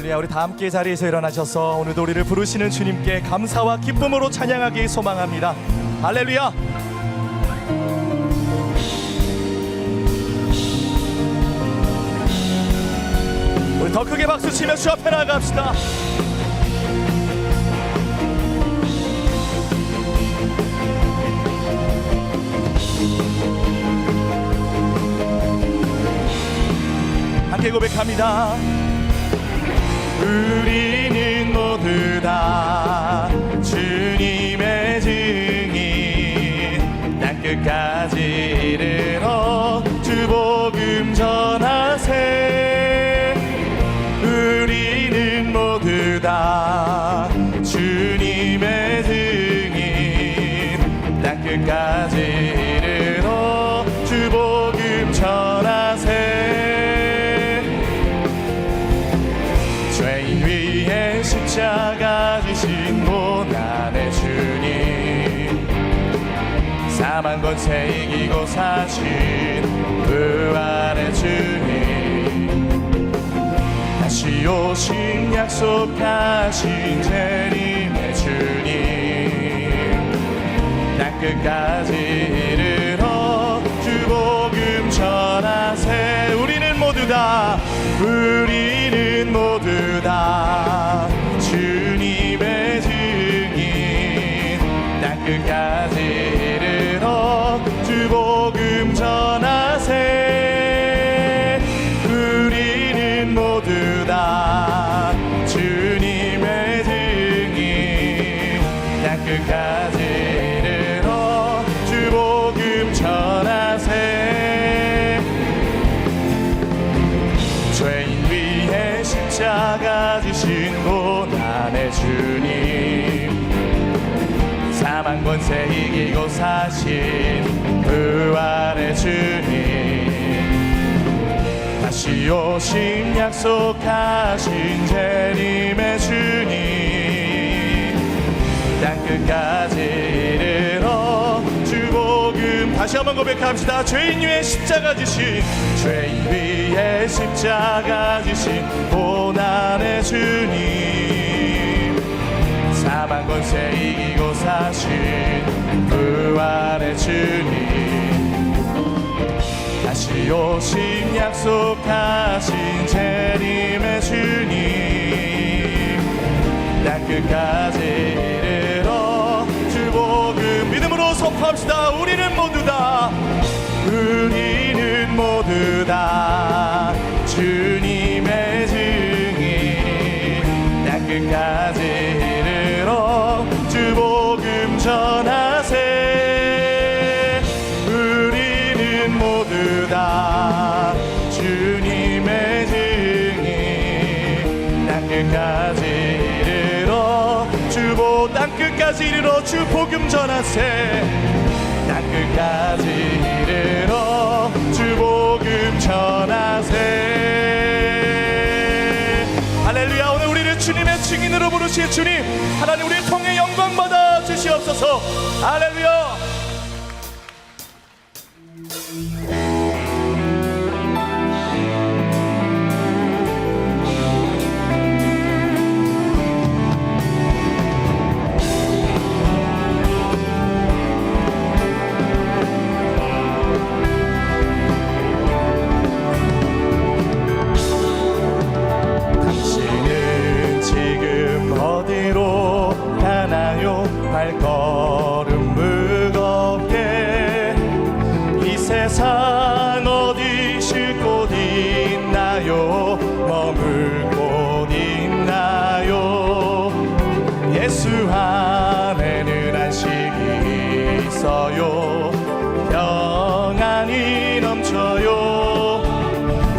할렐루야. 우리 다 함께 자리에서 일어나셔서 오늘도 우리를 부르시는 주님께 감사와 기쁨으로 찬양하기 소망합니다. 할렐루야. 우리 더 크게 박수 치며 주 앞에 나아갑시다. 함께 고백합니다. 우리는 모두 다 주님의 증인, 땅끝까지 이르러 주 복음 전하세. 우리는 모두 다 주님의 증인, 땅끝까지 이르러 주 복음 전하세. 죄인 위에 십자가 지신 고난의 주님, 사망 권세 이기고 사신 부활의 주님, 다시 오신 약속하신 재림의 주님, 땅끝까지 이르러 주 복음 전하세. 우리는 모두 다 주님의 증인, 땅끝까지 이르러 주 복음 전하세. 우리는 모두 다 주님의 증인, 땅끝까지 이르러 주 복음 전하세. 죄인 위에 십자가 지신 고난의 주님, 사망 권세 이기고 사신 부활의 주님, 다시 오신 약속하신 재림의 주님, 땅끝까지 이르러 주 복음. 다시 한번 고백합시다. 죄인 위에 십자가 지신, 죄인 위에 십자가 지신 고난의 주님, 사망 권세 이기고 사신 부활의 주님, 다시 오신 약속하신 재림의 주님, 땅끝까지 이르러 주 복음. 믿음으로 선포합시다. 우리는 모두 다 주님의 증인, 땅끝까지 이르러 주 복음 전하세. 우리는 모두 다 주님의 증인, 땅끝까지 이르러 땅끝까지 이르러 주 복음 전하세. 땅끝까지 이르러 주 복음 전하세. 할렐루야. 오늘 우리를 주님의 증인으로 부르실 주님, 하나님 우리를 통해 영광 받아 주시옵소서. 할렐루야. 발걸음 무겁게 이 세상 어디 쉴 곳 있나요? 머물 곳 있나요? 예수 안에는 안식이 있어요. 평안이 넘쳐요.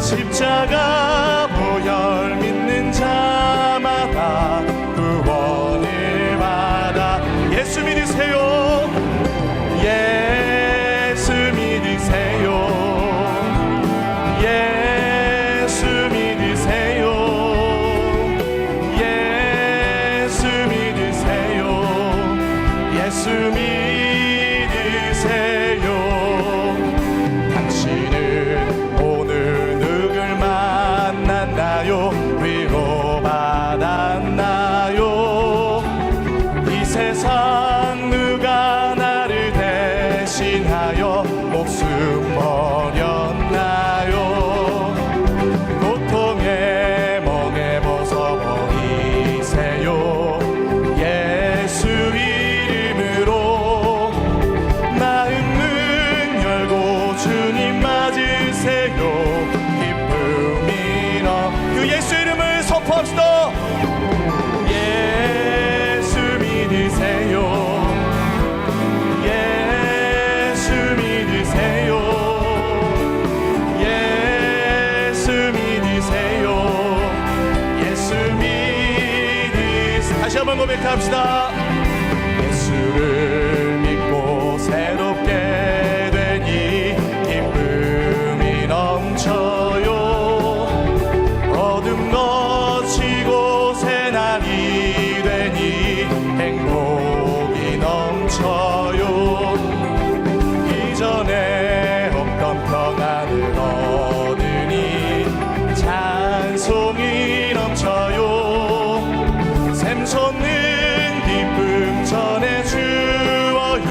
십자가 보혈 믿는 자마다 구원을 받아. 예수 믿으세요. 예수 믿으세요. 예수 믿으세요. 예수 믿으세요. 예수 믿으세요. 당신은 오늘 누굴 만났나요? 위로받 믿으세요. 예수 믿으세요. 예수 믿으세요. 예수 믿으세요. 다시 한번 고백합시다. 예수를 믿고 새롭게 되니 기쁨이 넘쳐요. 어둠 거치고 새날이 되니 행복이 넘쳐요. 이전에 없던 평안을 얻으니 찬송이 넘쳐요. 샘솟는 기쁨 전해주어요.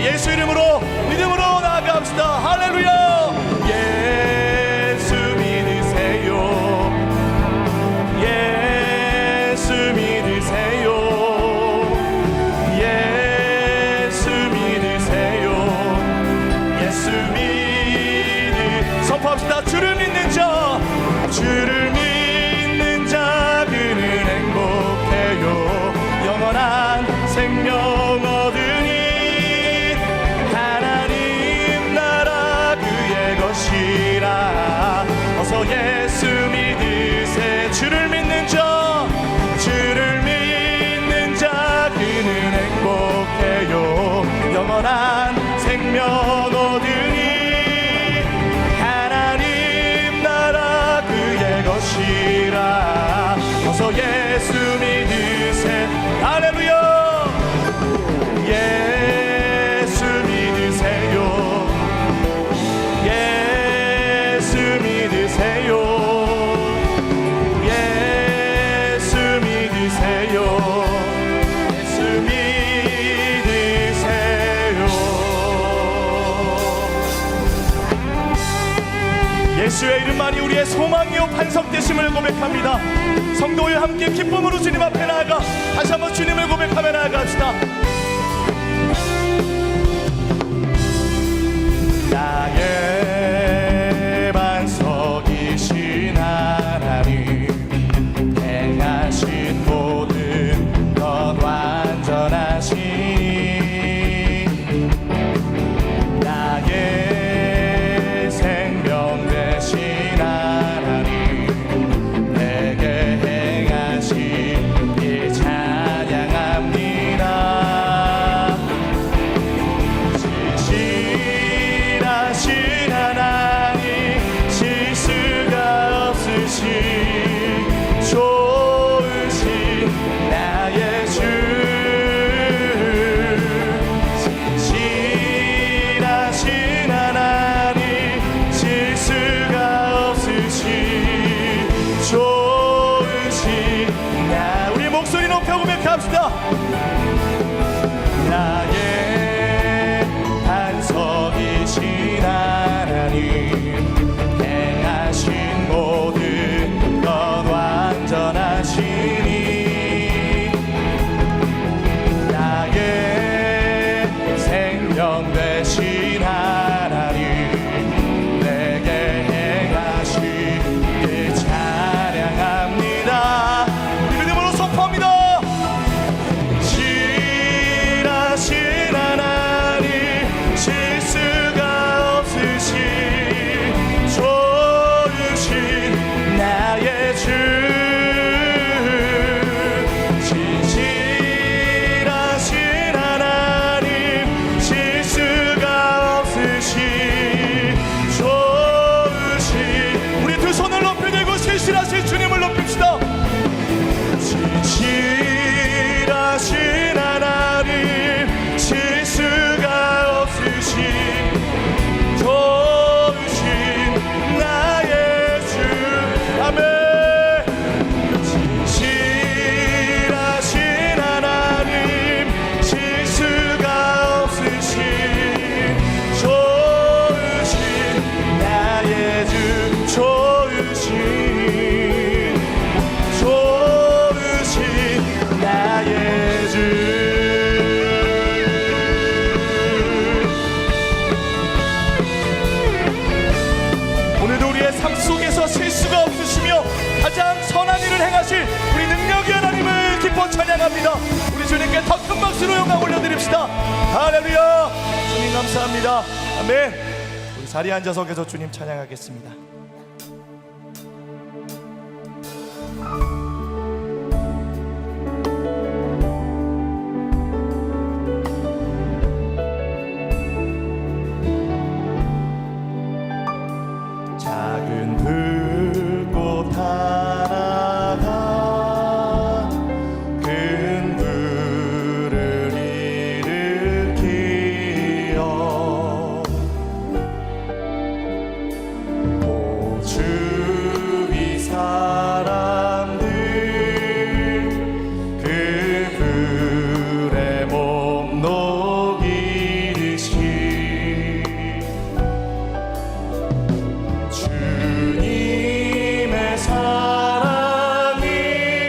예수 이름으로 믿음으로 나아갑시다. 할렐루야. 예수 믿으세요. 예수 믿으세요. 예수 믿으세요. 예수 선포합시다. 주를 믿는 자, 주를 믿는 자 그는 행복해요. 영원한 생명 얻으니 하나님 나라 그의 것이라. 어서 예수 믿으세. 주를 믿는 자, 주를 믿는 자 그는 행복해요. 영원한 생명 얻으니 하나님 나라 그의 것이라. 어서 예수 믿으세. 할렐루야. 예수 믿으세요. 예수 믿으세요. 예수 믿으세요. 예수 믿으세요. 예수의 이름만이 우리의 소망이요 반석되심을 고백합니다. 성도여 함께 기쁨으로 주님 앞에 나아가 다시 한번 주님을 고백하며 나아갑시다. 나의 반석이신 하나님 행하신 모든 것 완전하시니 나의 생명 되신 하나님 내게 행하신 이 찬양합니다. 진실하신 하나님 실수가 없으신 좋으신 나의 주. 진실하신 하나님 실수가 없으신 좋으신 나. 우리 목소리 높여 고백합시다. 나의 반석이신 하나님 행하신 모든 것 완전하시니 나의 생명 되신 하나님 내게 행하신 이 찬양합니다. 우리 믿음으로 선포합니다. 진실하신 하나님 실수가 없으신 좋으신 나의 주. 진실하신 하나님 실수가 없으신 좋으신. 우리 두 손을 높이 들고 진실하신 주님을 높입시다. 진실하신 하나님 실수가 없으신 좋으신 나의 주. 아멘. 진실하신 하나님 실수가 없으신 좋으신 나의 주. 좋으신 나의 주. 오늘도 우리의 삶 속에서 실수가 없으시며 가장 선한 일을 행하실 우리 능력의 하나님을 기뻐 찬양합니다. 감사합니다. 아멘. 우리 자리에 앉아서 계속 주님 찬양하겠습니다. 작은 불꽃 하나가 큰 불을 일으키어 주위 사람들 그 불에 몸 녹이듯이 주님의 사랑이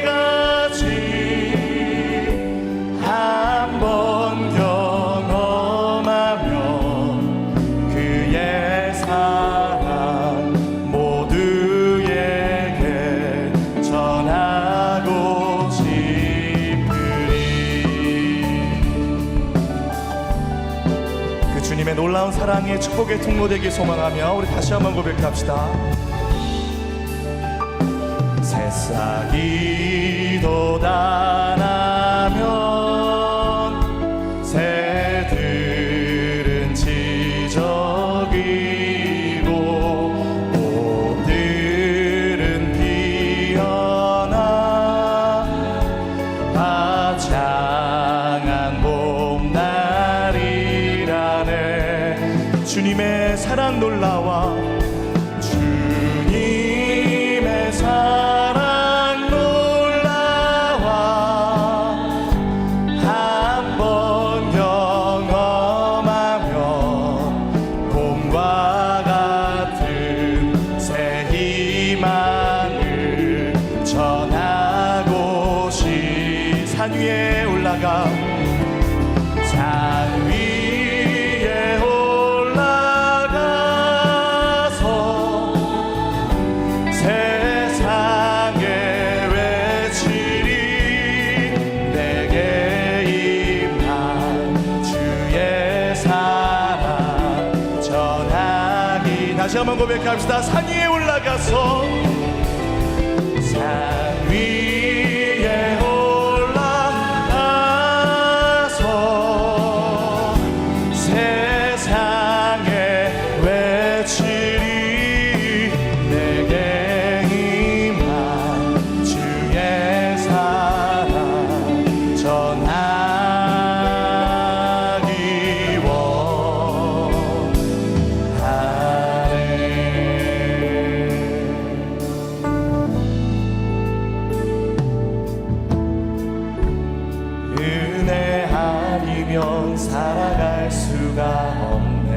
같이 한번 경험하면 그의 사랑 모두에게 전하고 싶으리. 그 주님의 놀라운 사랑의 축복의 통로되기 소망하며 우리 다시 한번 고백합시다. 새싹이 돋아나면 새들은 지저귀고 꽃들은 피어나 화창한 봄날이라네. 주님의 사랑 놀라와 주님의 사랑 놀라와 한번 경험하면 봄과 같은 새 희망을 전하고 산 위에 올라가 산 위에 올라가서 세상에 외치리. 내게 임한 주의 사랑 전하기. 다시 한번 고백합시다. 산 위에 올라가서 산 위에 올라가서 세상에 외치리. 내게 임한 주의 사랑 전하기 원하네. 은혜 아니면 살아갈 수가 없네.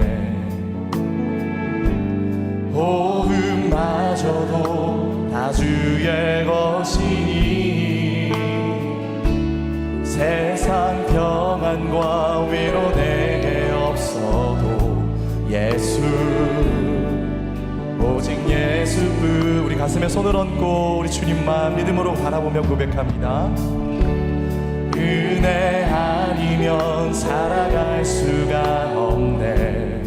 호흡마저도 다 주의 것이니 세상 평안과 위로 내게 없어도 예수 오직 예수뿐. 우리 가슴에 손을 얹고 우리 주님만 믿음으로 바라보며 고백합니다. 은혜 아니면 살아갈 수가 없네.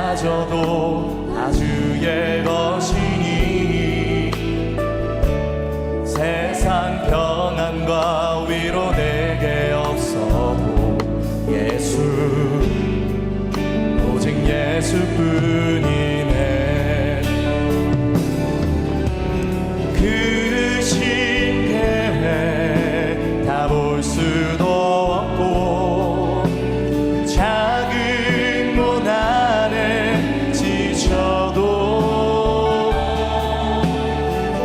호흡마저도 다 주의 것이니 세상 평안과 위로 내게 없어도 예수 오직 예수뿐이네. 그르신 계획 다 볼 수도 없고 작은 문 안에 지쳐도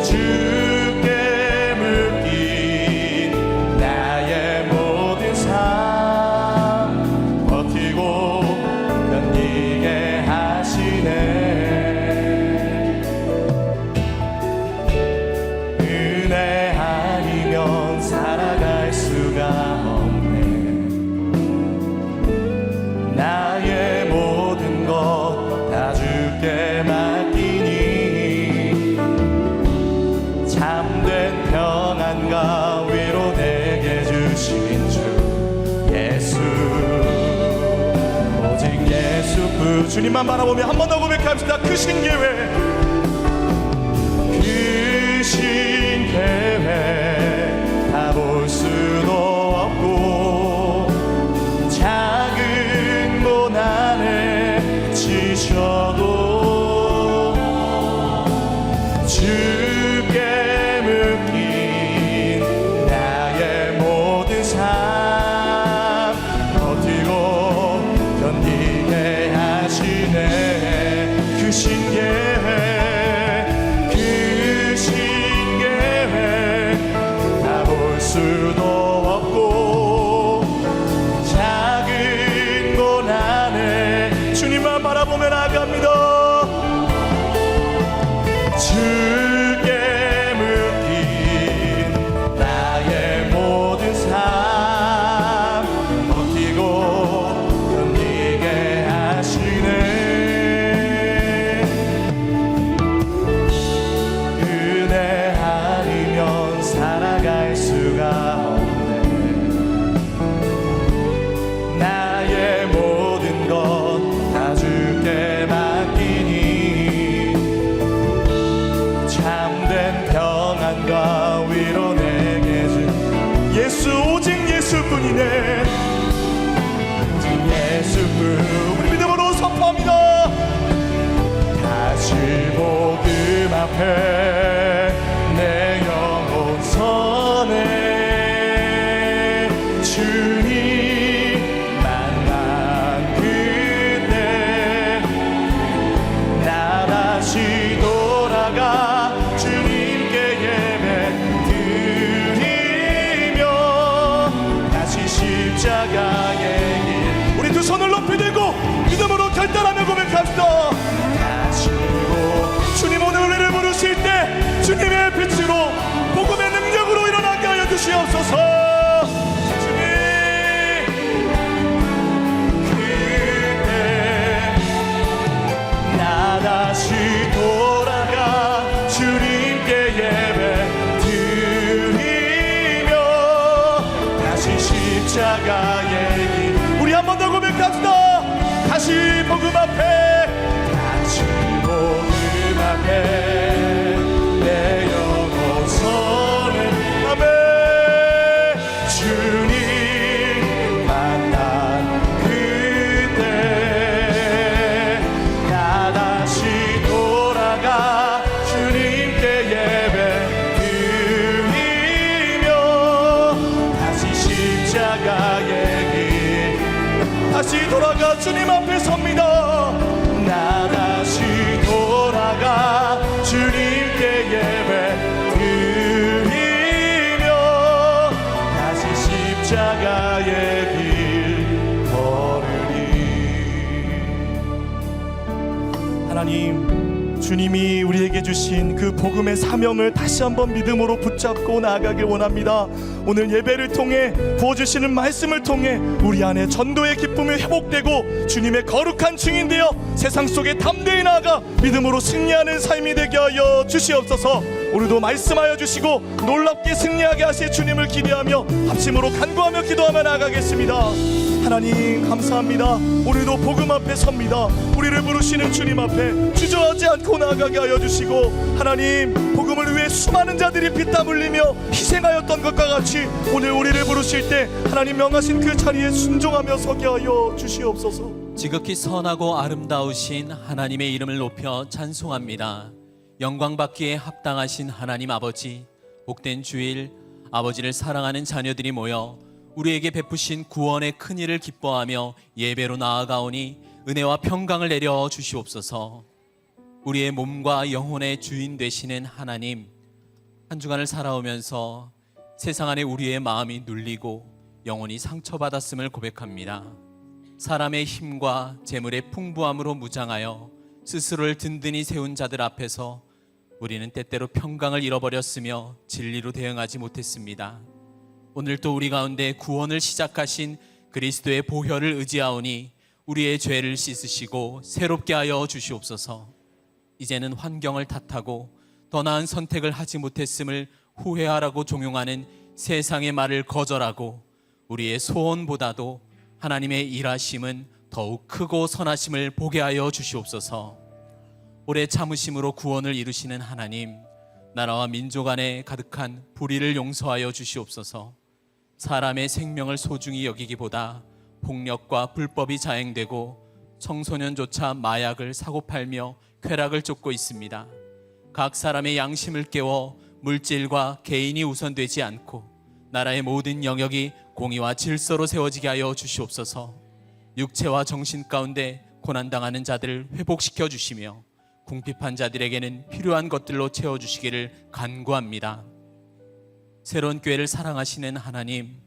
주께 묶인 나의 모든 삶 버티고 견디게 하시네. 은혜 아니면 살아갈 수가 없네. 나의 모든 것 다 주께 맡기니 참된 평안과 위로 내게 주신 주 예수 주님만 바라보며 한 번 더 고백합시다. 크신 계획, 크신 계획 다 볼 수도 없고 작은 고난에 지쳐도 주께 묶인 나의 모든 삶 버티고 견디게 하시네. 크신 계획, 크신 계획 다 볼 수도 없고 작은 고난에 주님만 바라보며 나아갑니다. 주께 묶인 나의 모든 삶 버티고 견디게 하시네. 은혜 아니면 살아갈 수가 없네. 나의 모든 것 다 주께 맡기니 참된 평안과 위로 내게 준 예수, 오직 예수뿐이네. 오직 예수뿐. 우리 믿음으로 선포합니다. 다시 복음 앞에 내 영혼 서네. 주님 만난 그때 나 다시 돌아가 주님께 예배 드리며 다시 십자가의 길. 우리 두 손을 높이 들고 믿음으로 결단하며 고백합시다. 다시 주님 오늘 우리를 부르실 때 주님의 빛으로 복음의 능력으로 일어나게 하여 주시옵소서. 주님 그때 나 다시 돌아가 주님께 예배 드리며 다시 십자가의 길. 우리 한 번 더 고백합시다. 다시 복음 앞에, 다시 복음 앞에 내 영혼 서네. 아멘. 주님 만난 그때 나 다시 돌아가 주님께 예배 드리며 다시 십자가의 길. 다시 돌아가 주님 앞에 섭니다. 나 다시 돌아가 주님께 예배 드리며 다시 십자가의 길 걸으리. 하나님, 주님이 우리에게 주신 그 복음의 사명을 다시 한번 믿음으로 붙잡고 나아가길 원합니다. 오늘 예배를 통해 부어주시는 말씀을 통해 우리 안에 전도의 기쁨이 회복되고 주님의 거룩한 증인되어 세상 속에 담대히 나아가 믿음으로 승리하는 삶이 되게 하여 주시옵소서. 오늘도 말씀하여 주시고 놀랍게 승리하게 하실 주님을 기대하며 합심으로 간구하며 기도하며 나아가겠습니다. 하나님 감사합니다. 오늘도 복음 앞에 섭니다. 우리를 부르시는 주님 앞에 주저하지 않고 나아가게 하여 주시고, 하나님 복음을 위해 수많은 자들이 피땀 흘리며 희생하였던 것과 같이 오늘 우리를 부르실 때 하나님 명하신 그 자리에 순종하며 서게 하여 주시옵소서. 지극히 선하고 아름다우신 하나님의 이름을 높여 찬송합니다. 영광받기에 합당하신 하나님 아버지, 복된 주일, 아버지를 사랑하는 자녀들이 모여 우리에게 베푸신 구원의 큰일을 기뻐하며 예배로 나아가오니 은혜와 평강을 내려 주시옵소서. 우리의 몸과 영혼의 주인 되시는 하나님, 한 주간을 살아오면서 세상 안에 우리의 마음이 눌리고 영혼이 상처받았음을 고백합니다. 사람의 힘과 재물의 풍부함으로 무장하여 스스로를 든든히 세운 자들 앞에서 우리는 때때로 평강을 잃어버렸으며 진리로 대응하지 못했습니다. 오늘 또 우리 가운데 구원을 시작하신 그리스도의 보혈을 의지하오니 우리의 죄를 씻으시고 새롭게 하여 주시옵소서. 이제는 환경을 탓하고 더 나은 선택을 하지 못했음을 후회하라고 종용하는 세상의 말을 거절하고 우리의 소원보다도 하나님의 일하심은 더욱 크고 선하심을 보게 하여 주시옵소서. 오래 참으심으로 구원을 이루시는 하나님, 나라와 민족 안에 가득한 불의를 용서하여 주시옵소서. 사람의 생명을 소중히 여기기보다 폭력과 불법이 자행되고 청소년조차 마약을 사고 팔며 쾌락을 쫓고 있습니다. 각 사람의 양심을 깨워 물질과 개인이 우선되지 않고 나라의 모든 영역이 공의와 질서로 세워지게 하여 주시옵소서. 육체와 정신 가운데 고난당하는 자들을 회복시켜 주시며 궁핍한 자들에게는 필요한 것들로 채워주시기를 간구합니다. 새로운 교회를 사랑하시는 하나님,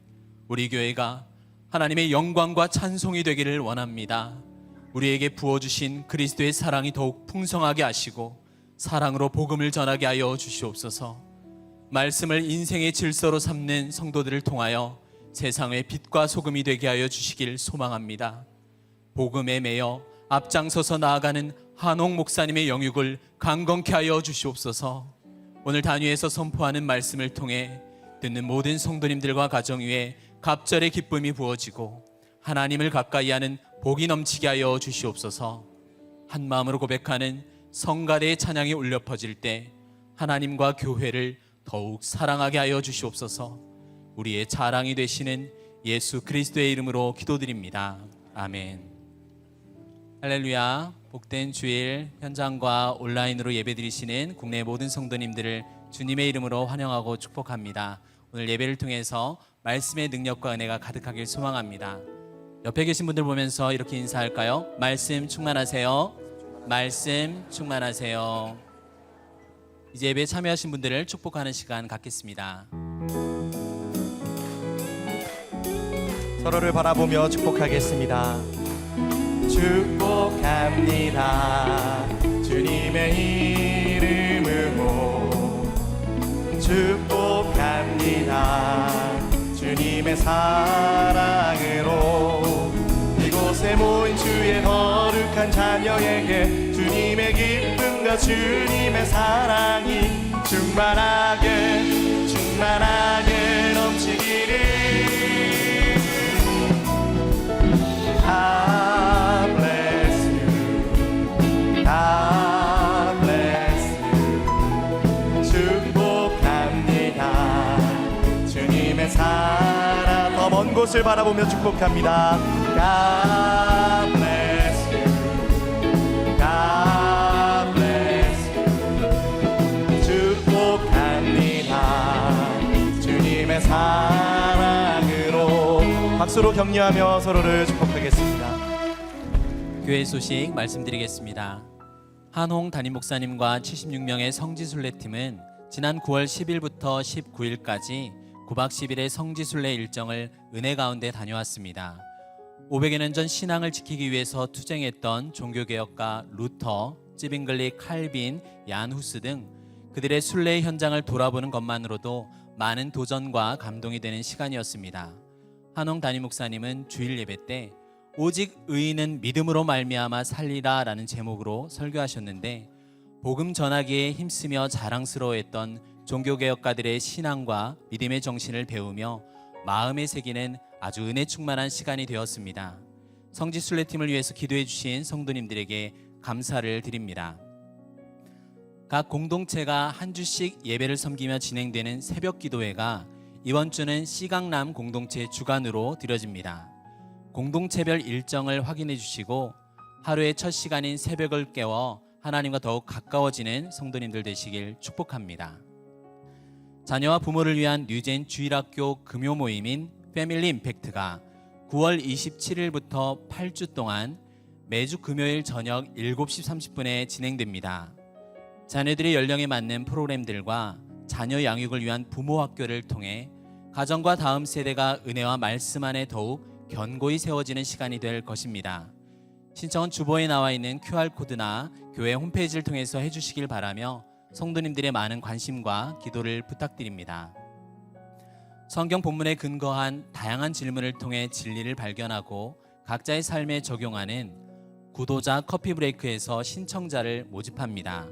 우리 교회가 하나님의 영광과 찬송이 되기를 원합니다. 우리에게 부어주신 그리스도의 사랑이 더욱 풍성하게 하시고 사랑으로 복음을 전하게 하여 주시옵소서. 말씀을 인생의 질서로 삼는 성도들을 통하여 세상의 빛과 소금이 되게 하여 주시길 소망합니다. 복음에 매여 앞장서서 나아가는 한옥 목사님의 영육을 강건케 하여 주시옵소서. 오늘 단위에서 선포하는 말씀을 통해 듣는 모든 성도님들과 가정 위에 갑절의 기쁨이 부어지고 하나님을 가까이 하는 복이 넘치게 하여 주시옵소서. 한 마음으로 고백하는 성가대의 찬양이 울려 퍼질 때 하나님과 교회를 더욱 사랑하게 하여 주시옵소서. 우리의 자랑이 되시는 예수 그리스도의 이름으로 기도드립니다. 아멘. 할렐루야. 복된 주일 현장과 온라인으로 예배드리시는 국내 모든 성도님들을 주님의 이름으로 환영하고 축복합니다. 오늘 예배를 통해서 말씀의 능력과 은혜가 가득하길 소망합니다. 옆에 계신 분들 보면서 이렇게 인사할까요? 말씀 충만하세요. 말씀 충만하세요. 이제 예배에 참여하신 분들을 축복하는 시간 갖겠습니다. 서로를 바라보며 축복하겠습니다. 축복합니다. 주님의 이름으로 축복합니다. 주님의 사랑으로 이곳에 모인 주의 거룩한 자녀에게 주님의 기쁨과 주님의 사랑이 충만하게 충만하게 넘치기를. God bless you. God bless you. 축복합니다. 주님의 사랑. 더 먼 곳을 바라보며 축복합니다. God bless you. God bless you. 축복합니다. 주님의 사랑으로. 박수로 격려하며 서로를 축복하겠습니다. 교회 소식 말씀드리겠습니다. 한홍 담임 목사님과 76명의 성지순례팀은 지난 9월 10일부터 19일까지 9박 10일의 성지순례 일정을 은혜 가운데 다녀왔습니다. 500여 년 전 신앙을 지키기 위해서 투쟁했던 종교개혁가 루터, 찌빙글리, 칼빈, 얀 후스 등 그들의 순례의 현장을 돌아보는 것만으로도 많은 도전과 감동이 되는 시간이었습니다. 한홍 담임 목사님은 주일 예배 때 오직 의인은 믿음으로 말미암아 살리라 라는 제목으로 설교하셨는데, 복음 전하기에 힘쓰며 자랑스러워했던 종교개혁가들의 신앙과 믿음의 정신을 배우며 마음에 새기는 아주 은혜 충만한 시간이 되었습니다. 성지순례팀을 위해서 기도해 주신 성도님들에게 감사를 드립니다. 각 공동체가 한 주씩 예배를 섬기며 진행되는 새벽 기도회가 이번 주는 C강남 공동체 주간으로 드려집니다. 공동체별 일정을 확인해 주시고 하루의 첫 시간인 새벽을 깨워 하나님과 더욱 가까워지는 성도님들 되시길 축복합니다. 자녀와 부모를 위한 뉴젠 주일학교 금요 모임인 패밀리 임팩트가 9월 27일부터 8주 동안 매주 금요일 저녁 7시 30분에 진행됩니다. 자녀들의 연령에 맞는 프로그램들과 자녀 양육을 위한 부모 학교를 통해 가정과 다음 세대가 은혜와 말씀 안에 더욱 견고히 세워지는 시간이 될 것입니다. 신청은 주보에 나와 있는 QR코드나 교회 홈페이지를 통해서 해주시길 바라며 성도님들의 많은 관심과 기도를 부탁드립니다. 성경 본문에 근거한 다양한 질문을 통해 진리를 발견하고 각자의 삶에 적용하는 구도자 커피 브레이크에서 신청자를 모집합니다.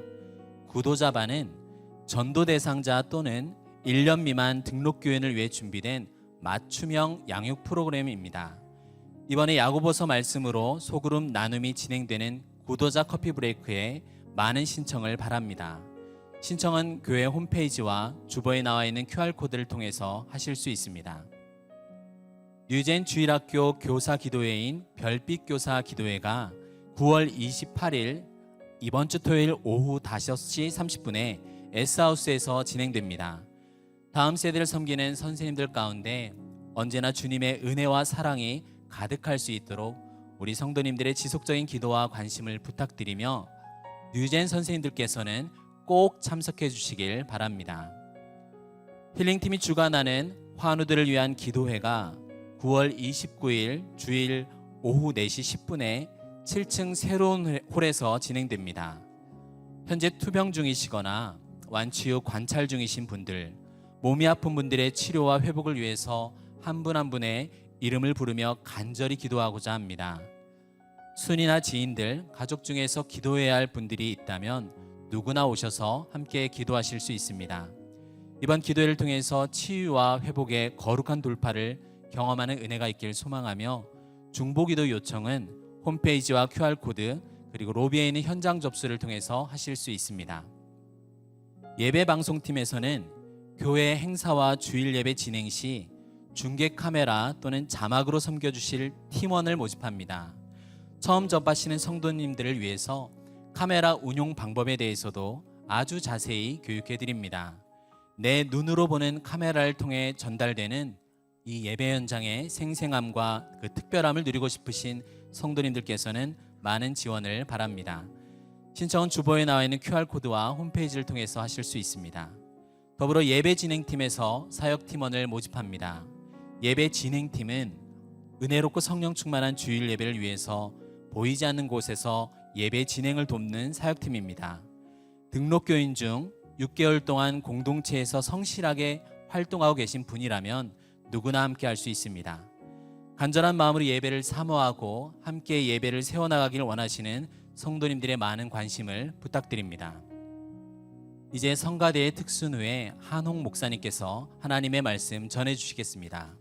구도자반은 전도 대상자 또는 1년 미만 등록 교인을 위해 준비된 맞춤형 양육 프로그램입니다. 이번에 야고보서 말씀으로 소그룹 나눔이 진행되는 구도자 커피 브레이크에 많은 신청을 바랍니다. 신청은 교회 홈페이지와 주보에 나와 있는 QR코드를 통해서 하실 수 있습니다. 뉴젠 주일학교 교사 기도회인 별빛 교사 기도회가 9월 28일 이번 주 토요일 오후 5시 30분에 S하우스에서 진행됩니다. 다음 세대를 섬기는 선생님들 가운데 언제나 주님의 은혜와 사랑이 가득할 수 있도록 우리 성도님들의 지속적인 기도와 관심을 부탁드리며 뉴젠 선생님들께서는 꼭 참석해 주시길 바랍니다. 힐링팀이 주관하는 환우들을 위한 기도회가 9월 29일 주일 오후 4시 10분에 7층 새로운 홀에서 진행됩니다. 현재 투병 중이시거나 완치 후 관찰 중이신 분들, 몸이 아픈 분들의 치료와 회복을 위해서 한 분 한 분의 이름을 부르며 간절히 기도하고자 합니다. 순이나 지인들, 가족 중에서 기도해야 할 분들이 있다면 누구나 오셔서 함께 기도하실 수 있습니다. 이번 기도회를 통해서 치유와 회복의 거룩한 돌파를 경험하는 은혜가 있길 소망하며 중보기도 요청은 홈페이지와 QR코드 그리고 로비에 있는 현장 접수를 통해서 하실 수 있습니다. 예배 방송팀에서는 교회 행사와 주일 예배 진행 시 중계 카메라 또는 자막으로 섬겨주실 팀원을 모집합니다. 처음 접하시는 성도님들을 위해서 카메라 운용 방법에 대해서도 아주 자세히 교육해 드립니다. 내 눈으로 보는 카메라를 통해 전달되는 이 예배 현장의 생생함과 그 특별함을 누리고 싶으신 성도님들께서는 많은 지원을 바랍니다. 신청은 주보에 나와 있는 QR코드와 홈페이지를 통해서 하실 수 있습니다. 더불어 예배 진행팀에서 사역팀원을 모집합니다. 예배 진행팀은 은혜롭고 성령 충만한 주일 예배를 위해서 보이지 않는 곳에서 예배 진행을 돕는 사역팀입니다. 등록교인 중 6개월 동안 공동체에서 성실하게 활동하고 계신 분이라면 누구나 함께 할 수 있습니다. 간절한 마음으로 예배를 사모하고 함께 예배를 세워나가기를 원하시는 성도님들의 많은 관심을 부탁드립니다. 이제 성가대의 특순후에 한홍 목사님께서 하나님의 말씀 전해주시겠습니다.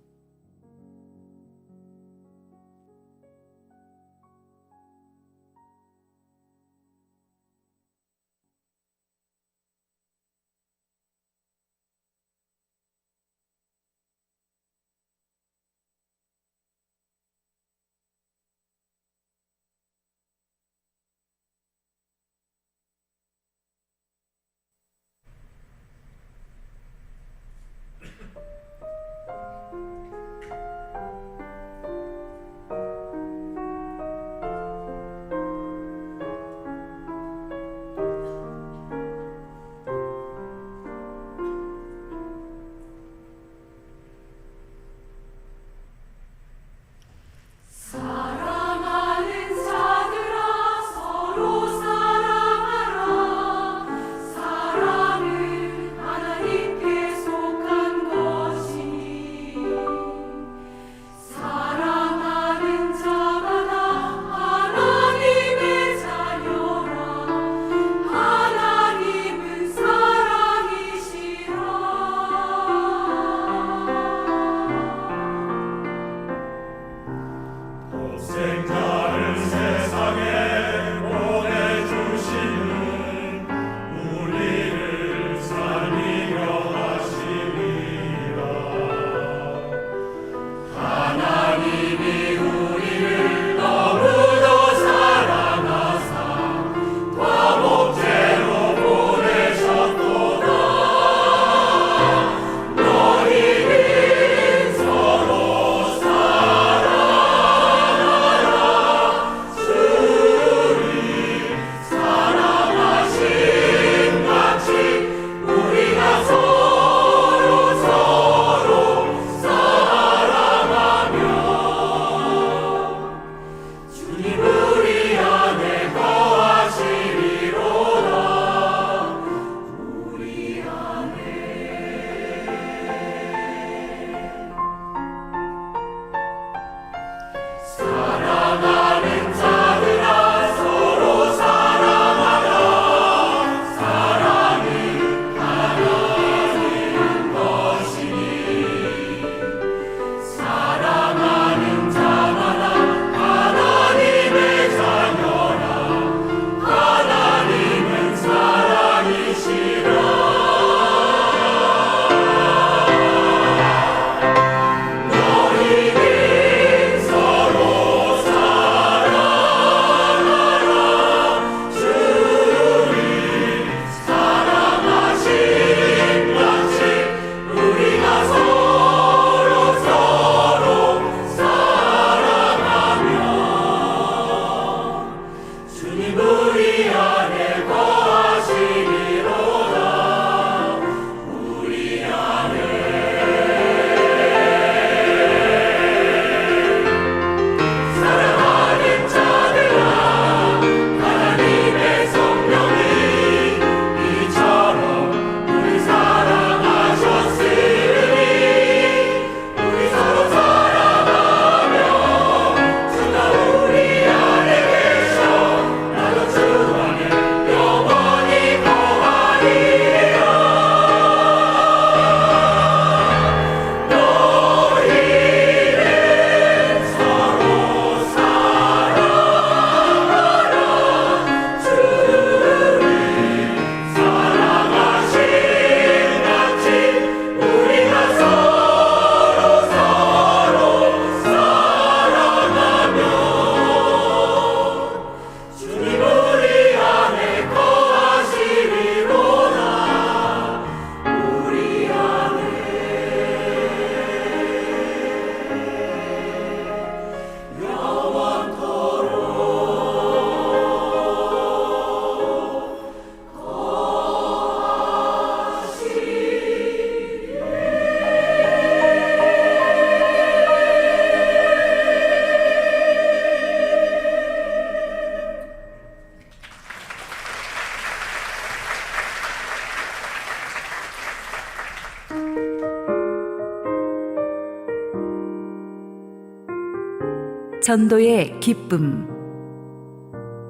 전도의 기쁨.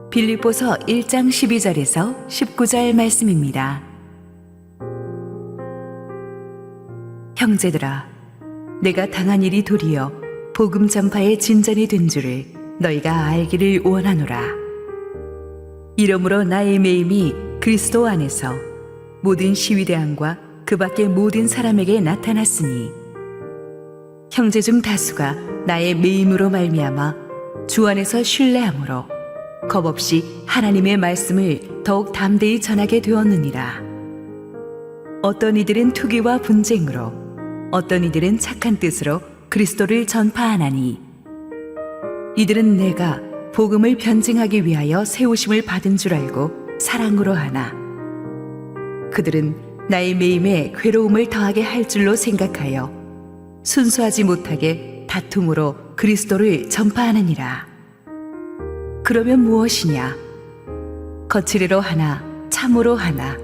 빌립보서 1장 12절에서 19절 말씀입니다. 형제들아, 내가 당한 일이 도리어 복음 전파의 진전이 된 줄을 너희가 알기를 원하노라. 이러므로 나의 매임이 그리스도 안에서 모든 시위대함과 그 밖의 모든 사람에게 나타났으니, 형제 중 다수가 나의 매임으로 말미암아 주 안에서 신뢰함으로 겁없이 하나님의 말씀을 더욱 담대히 전하게 되었느니라. 어떤 이들은 투기와 분쟁으로, 어떤 이들은 착한 뜻으로 그리스도를 전파하나니, 이들은 내가 복음을 변증하기 위하여 세우심을 받은 줄 알고 사랑으로 하나, 그들은 나의 매임에 괴로움을 더하게 할 줄로 생각하여 순수하지 못하게 다툼으로 그리스도를 전파하느니라. 그러면 무엇이냐? 거칠애로 하나 참으로 하나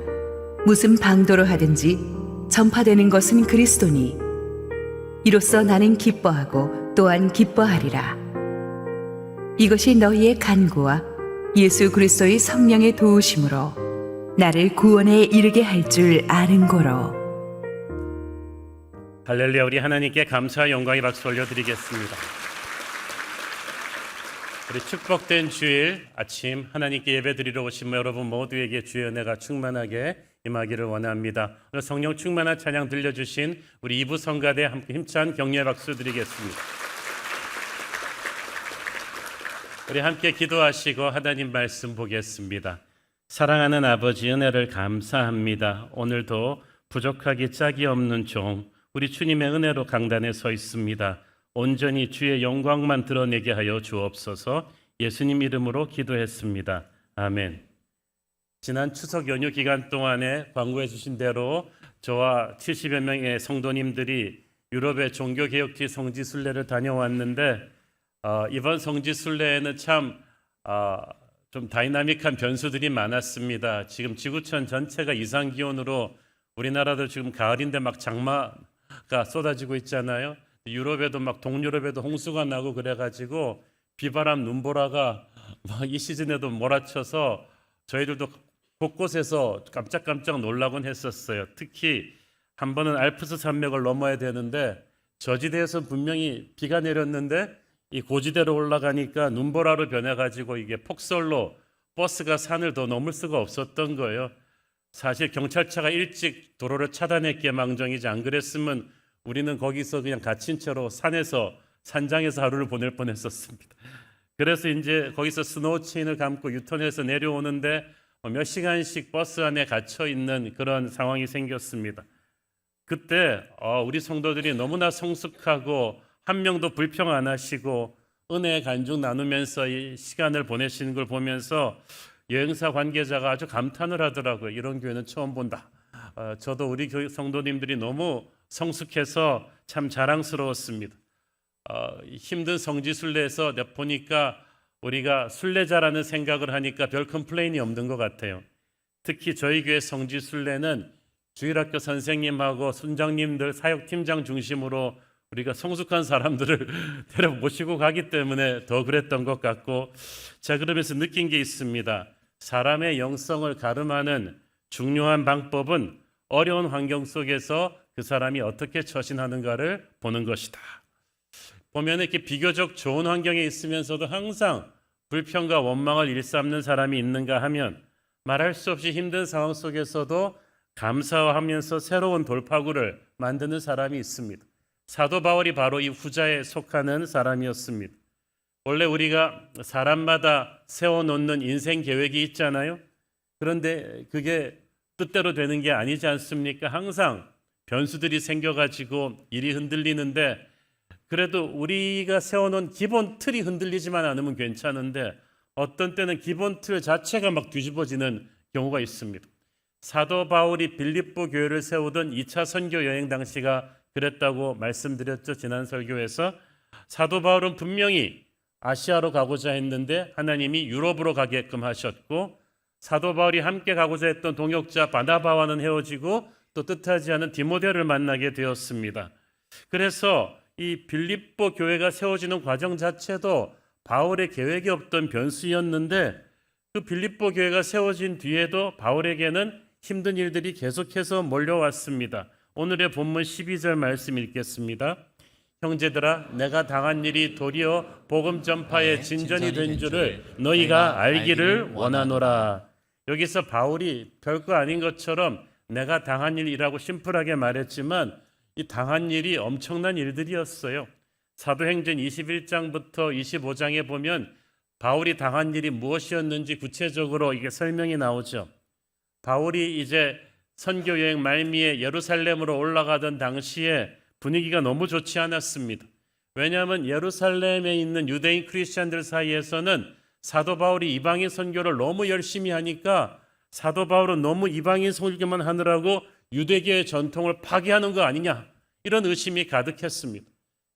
무슨 방도로 하든지 전파되는 것은 그리스도니, 이로써 나는 기뻐하고 또한 기뻐하리라. 이것이 너희의 간구와 예수 그리스도의 성령의 도우심으로 나를 구원에 이르게 할 줄 아는 거로. 할렐루야. 우리 하나님께 감사와 영광의 박수 올려드리겠습니다. 우리 축복된 주일 아침 하나님께 예배드리러 오신 여러분 모두에게 주의 은혜가 충만하게 임하기를 원합니다. 오늘 성령 충만한 찬양 들려주신 우리 이부 성가대 함께 힘찬 격려의 박수 드리겠습니다. 우리 함께 기도하시고 하나님 말씀 보겠습니다. 사랑하는 아버지, 은혜를 감사합니다. 오늘도 부족하기 짝이 없는 종 우리 주님의 은혜로 강단에 서 있습니다. 온전히 주의 영광만 드러내게 하여 주옵소서. 예수님 이름으로 기도했습니다. 아멘. 지난 추석 연휴 기간 동안에 광고해 주신 대로 저와 70여 명의 성도님들이 유럽의 종교개혁지 성지순례를 다녀왔는데, 이번 성지순례에는 참 좀 다이나믹한 변수들이 많았습니다. 지금 지구촌 전체가 이상기온으로, 우리나라도 지금 가을인데 막 장마가 쏟아지고 있잖아요. 유럽에도 막 동유럽에도 홍수가 나고 그래가지고 비바람 눈보라가 막 이 시즌에도 몰아쳐서 저희들도 곳곳에서 깜짝깜짝 놀라곤 했었어요. 특히 한 번은 알프스 산맥을 넘어야 되는데 저지대에서 분명히 비가 내렸는데 이 고지대로 올라가니까 눈보라로 변해가지고 이게 폭설로 버스가 산을 더 넘을 수가 없었던 거예요. 사실 경찰차가 일찍 도로를 차단했기에 망정이지, 안 그랬으면 우리는 거기서 그냥 갇힌 채로 산장에서 하루를 보낼 뻔했었습니다. 그래서 이제 거기서 스노우 체인을 감고 유턴해서 내려오는데 몇 시간씩 버스 안에 갇혀 있는 그런 상황이 생겼습니다. 그때 우리 성도들이 너무나 성숙하고 한 명도 불평 안 하시고 은혜의 간증 나누면서 이 시간을 보내시는 걸 보면서 여행사 관계자가 아주 감탄을 하더라고요. 이런 교회는 처음 본다. 저도 우리 교회 성도님들이 너무 성숙해서 참 자랑스러웠습니다. 힘든 성지순례에서 보니까 우리가 순례자라는 생각을 하니까 별 컴플레인이 없는 것 같아요. 특히 저희 교회 성지순례는 주일학교 선생님하고 순장님들, 사역팀장 중심으로 우리가 성숙한 사람들을 데려 모시고 가기 때문에 더 그랬던 것 같고, 자, 그러면서 느낀 게 있습니다. 사람의 영성을 가름하는 중요한 방법은 어려운 환경 속에서 그 사람이 어떻게 처신하는가를 보는 것이다. 보면 이렇게 비교적 좋은 환경에 있으면서도 항상 불평과 원망을 일삼는 사람이 있는가 하면 말할 수 없이 힘든 상황 속에서도 감사하면서 새로운 돌파구를 만드는 사람이 있습니다. 사도 바울이 바로 이 후자에 속하는 사람이었습니다. 원래 우리가 사람마다 세워놓는 인생 계획이 있잖아요. 그런데 그게 뜻대로 되는 게 아니지 않습니까? 항상 변수들이 생겨가지고 일이 흔들리는데, 그래도 우리가 세워놓은 기본 틀이 흔들리지만 않으면 괜찮은데 어떤 때는 기본 틀 자체가 막 뒤집어지는 경우가 있습니다. 사도 바울이 빌립보 교회를 세우던 2차 선교 여행 당시가 그랬다고 말씀드렸죠. 지난 설교에서 사도 바울은 분명히 아시아로 가고자 했는데 하나님이 유럽으로 가게끔 하셨고, 사도 바울이 함께 가고자 했던 동역자 바나바와는 헤어지고 또 뜻하지 않은 디모데를 만나게 되었습니다. 그래서 이 빌립보 교회가 세워지는 과정 자체도 바울의 계획이 없던 변수였는데 그 빌립보 교회가 세워진 뒤에도 바울에게는 힘든 일들이 계속해서 몰려왔습니다. 오늘의 본문 12절 말씀 읽겠습니다. 형제들아, 내가 당한 일이 도리어 복음 전파의 진전이 된 줄을 너희가 알기를 원하노라. 여기서 바울이 별거 아닌 것처럼 내가 당한 일이라고 심플하게 말했지만 이 당한 일이 엄청난 일들이었어요. 사도행전 21장부터 25장에 보면 바울이 당한 일이 무엇이었는지 구체적으로 이게 설명이 나오죠. 바울이 이제 선교 여행 말미에 예루살렘으로 올라가던 당시에 분위기가 너무 좋지 않았습니다. 왜냐하면 예루살렘에 있는 유대인 크리스천들 사이에서는 사도 바울이 이방인 선교를 너무 열심히 하니까 사도 바울은 너무 이방인 선교만 하느라고 유대교의 전통을 파괴하는 거 아니냐, 이런 의심이 가득했습니다.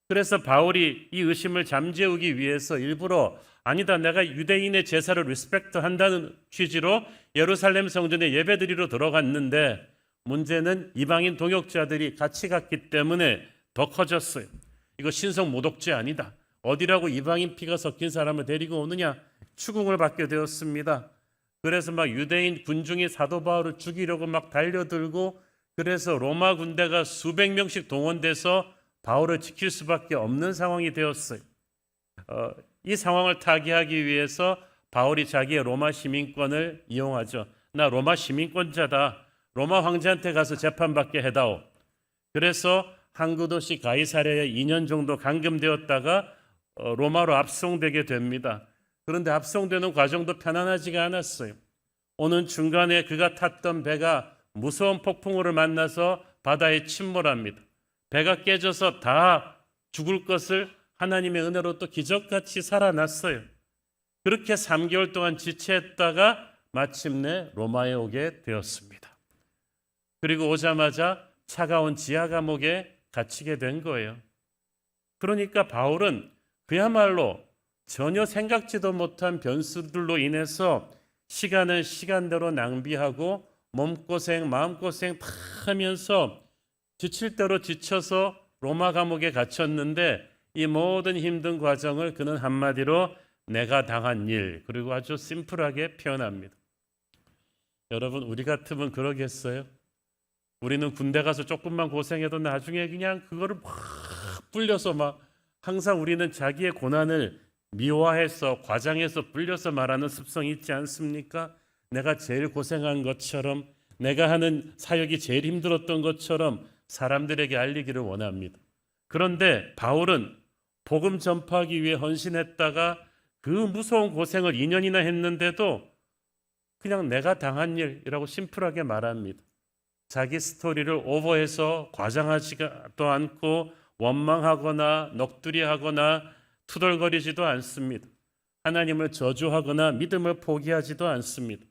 그래서 바울이 이 의심을 잠재우기 위해서 일부러 아니다, 내가 유대인의 제사를 리스펙트 한다는 취지로 예루살렘 성전에 예배드리러 들어갔는데 문제는 이방인 동역자들이 같이 갔기 때문에 더 커졌어요. 이거 신성 모독죄 아니다. 어디라고 이방인 피가 섞인 사람을 데리고 오느냐, 추궁을 받게 되었습니다. 그래서 막 유대인 군중이 사도 바울을 죽이려고 막 달려들고, 그래서 로마 군대가 수백 명씩 동원돼서 바울을 지킬 수밖에 없는 상황이 되었어요. 이 상황을 타개하기 위해서 바울이 자기의 로마 시민권을 이용하죠. 나 로마 시민권자다. 로마 황제한테 가서 재판받게 해다오. 그래서 항구 도시 가이사랴에 2년 정도 감금되었다가 로마로 압송되게 됩니다. 그런데 압송되는 과정도 편안하지가 않았어요. 오는 중간에 그가 탔던 배가 무서운 폭풍우를 만나서 바다에 침몰합니다. 배가 깨져서 다 죽을 것을 하나님의 은혜로 또 기적같이 살아났어요. 그렇게 3개월 동안 지체했다가 마침내 로마에 오게 되었습니다. 그리고 오자마자 차가운 지하 감옥에 갇히게 된 거예요. 그러니까 바울은 그야말로 전혀 생각지도 못한 변수들로 인해서 시간을 시간대로 낭비하고 몸고생, 마음고생 다 하면서 지칠 대로 지쳐서 로마 감옥에 갇혔는데 이 모든 힘든 과정을 그는 한마디로 내가 당한 일, 그리고 아주 심플하게 표현합니다. 여러분, 우리 같으면 그러겠어요? 우리는 군대 가서 조금만 고생해도 나중에 그냥 그거를 막 불려서 막 항상 우리는 자기의 고난을 미화해서 과장해서 불려서 말하는 습성이 있지 않습니까? 내가 제일 고생한 것처럼, 내가 하는 사역이 제일 힘들었던 것처럼 사람들에게 알리기를 원합니다. 그런데 바울은 복음 전파하기 위해 헌신했다가 그 무서운 고생을 2년이나 했는데도 그냥 내가 당한 일이라고 심플하게 말합니다. 자기 스토리를 오버해서 과장하지도 않고 원망하거나 넋두리하거나 투덜거리지도 않습니다. 하나님을 저주하거나 믿음을 포기하지도 않습니다.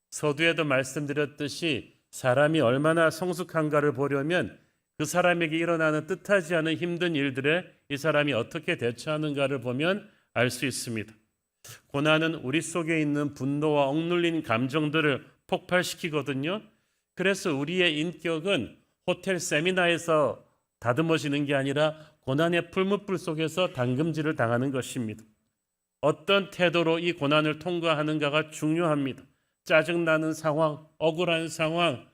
서두에도 말씀드렸듯이 사람이 얼마나 성숙한가를 보려면 그 사람에게 일어나는 뜻하지 않은 힘든 일들에 이 사람이 어떻게 대처하는가를 보면 알 수 있습니다. 고난은 우리 속에 있는 분노와 억눌린 감정들을 폭발시키거든요. 그래서 우리의 인격은 호텔 세미나에서 다듬어지는 게 아니라 고난의 풀무불 속에서 담금질을 당하는 것입니다. 어떤 태도로 이 고난을 통과하는가가 중요합니다. 짜증나는 상황, 억울한 상황,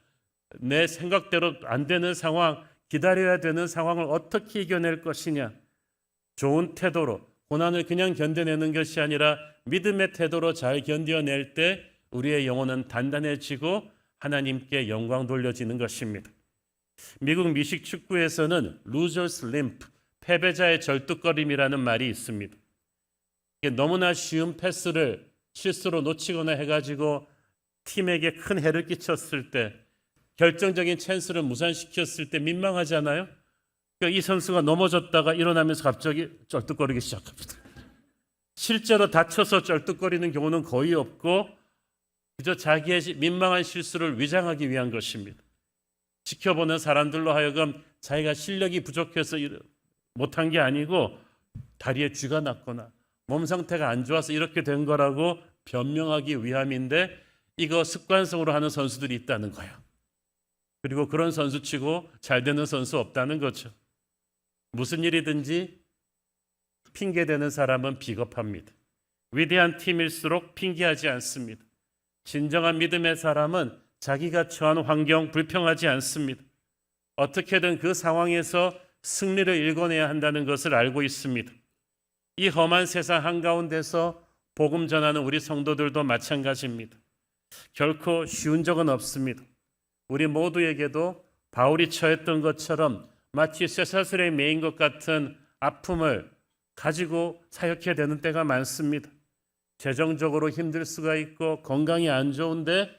내 생각대로 안 되는 상황, 기다려야 되는 상황을 어떻게 이겨낼 것이냐. 좋은 태도로 고난을 그냥 견뎌내는 것이 아니라 믿음의 태도로 잘 견뎌낼 때 우리의 영혼은 단단해지고 하나님께 영광 돌려지는 것입니다. 미국 미식 축구에서는 루저스 림프, 패배자의 절뚝거림이라는 말이 있습니다. 이게 너무나 쉬운 패스를 실수로 놓치거나 해가지고 팀에게 큰 해를 끼쳤을 때, 결정적인 찬스를 무산시켰을 때 민망하잖아요. 그러니까 이 선수가 넘어졌다가 일어나면서 갑자기 쩔뚝거리기 시작합니다. 실제로 다쳐서 쩔뚝거리는 경우는 거의 없고 그저 자기의 민망한 실수를 위장하기 위한 것입니다. 지켜보는 사람들로 하여금 자기가 실력이 부족해서 못한 게 아니고 다리에 쥐가 났거나 몸 상태가 안 좋아서 이렇게 된 거라고 변명하기 위함인데, 이거 습관성으로 하는 선수들이 있다는 거예요. 그리고 그런 선수치고 잘 되는 선수 없다는 거죠. 무슨 일이든지 핑계대는 사람은 비겁합니다. 위대한 팀일수록 핑계하지 않습니다. 진정한 믿음의 사람은 자기가 처한 환경 불평하지 않습니다. 어떻게든 그 상황에서 승리를 일궈내야 한다는 것을 알고 있습니다. 이 험한 세상 한가운데서 복음 전하는 우리 성도들도 마찬가지입니다. 결코 쉬운 적은 없습니다. 우리 모두에게도 바울이 처했던 것처럼 마치 쇠사슬에 매인 것 같은 아픔을 가지고 사역해야 되는 때가 많습니다. 재정적으로 힘들 수가 있고 건강이 안 좋은데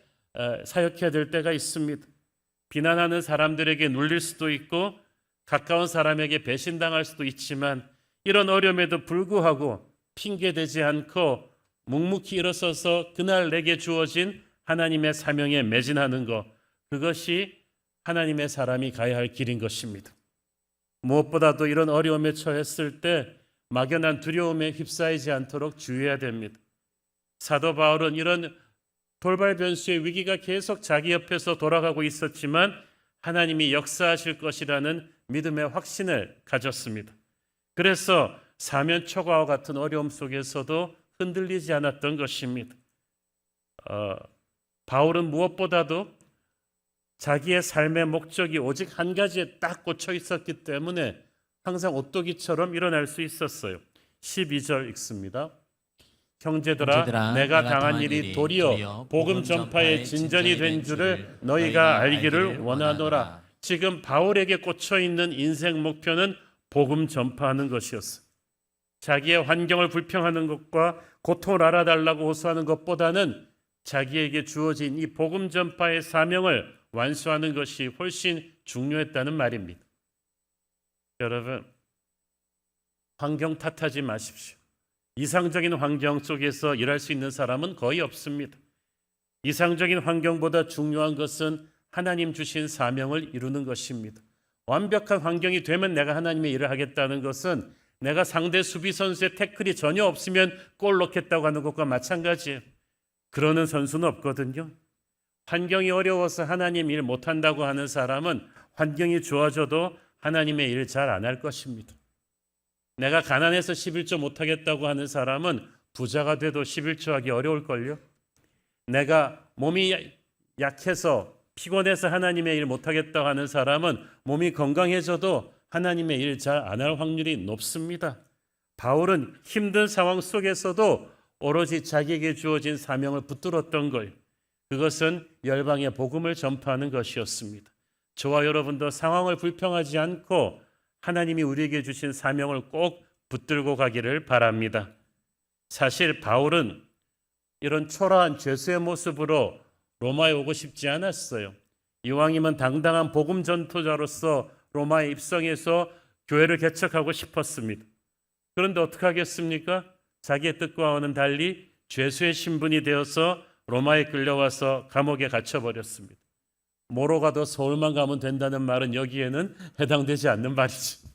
사역해야 될 때가 있습니다. 비난하는 사람들에게 눌릴 수도 있고 가까운 사람에게 배신당할 수도 있지만 이런 어려움에도 불구하고 핑계대지 않고 묵묵히 일어서서 그날 내게 주어진 하나님의 사명에 매진하는 것, 그것이 하나님의 사람이 가야 할 길인 것입니다. 무엇보다도 이런 어려움에 처했을 때 막연한 두려움에 휩싸이지 않도록 주의해야 됩니다. 사도 바울은 이런 돌발 변수의 위기가 계속 자기 옆에서 돌아가고 있었지만 하나님이 역사하실 것이라는 믿음의 확신을 가졌습니다. 그래서 사면초가와 같은 어려움 속에서도 흔들리지 않았던 것입니다. 바울은 무엇보다도 자기의 삶의 목적이 오직 한 가지에 딱 꽂혀 있었기 때문에 항상 오뚜기처럼 일어날 수 있었어요. 12절 읽습니다. 형제들아, 내가 당한 일이 도리어 복음 전파의 진전이 된 줄을 너희가 알기를 원하노라. 지금 바울에게 꽂혀 있는 인생 목표는 복음 전파하는 것이었어요. 자기의 환경을 불평하는 것과 고통을 알아달라고 호소하는 것보다는 자기에게 주어진 이 복음 전파의 사명을 완수하는 것이 훨씬 중요했다는 말입니다. 여러분, 환경 탓하지 마십시오. 이상적인 환경 속에서 일할 수 있는 사람은 거의 없습니다. 이상적인 환경보다 중요한 것은 하나님 주신 사명을 이루는 것입니다. 완벽한 환경이 되면 내가 하나님의 일을 하겠다는 것은 내가 상대 수비 선수의 태클이 전혀 없으면 골 넣겠다고 하는 것과 마찬가지예요. 그러는 선수는 없거든요. 환경이 어려워서 하나님 일 못한다고 하는 사람은 환경이 좋아져도 하나님의 일을 잘 안 할 것입니다. 내가 가난해서 11조 못하겠다고 하는 사람은 부자가 돼도 11조 하기 어려울걸요. 내가 몸이 약해서 피곤해서 하나님의 일 못하겠다고 하는 사람은 몸이 건강해져도 하나님의 일 잘 안 할 확률이 높습니다. 바울은 힘든 상황 속에서도 오로지 자기에게 주어진 사명을 붙들었던 거예요. 그것은 열방의 복음을 전파하는 것이었습니다. 저와 여러분도 상황을 불평하지 않고 하나님이 우리에게 주신 사명을 꼭 붙들고 가기를 바랍니다. 사실 바울은 이런 초라한 죄수의 모습으로 로마에 오고 싶지 않았어요. 이왕이면 당당한 복음 전도자로서 로마에 입성해서 교회를 개척하고 싶었습니다. 그런데 어떻게 하겠습니까? 자기의 뜻과는 달리 죄수의 신분이 되어서 로마에 끌려와서 감옥에 갇혀버렸습니다. 뭐로 가도 서울만 가면 된다는 말은 여기에는 해당되지 않는 말이지.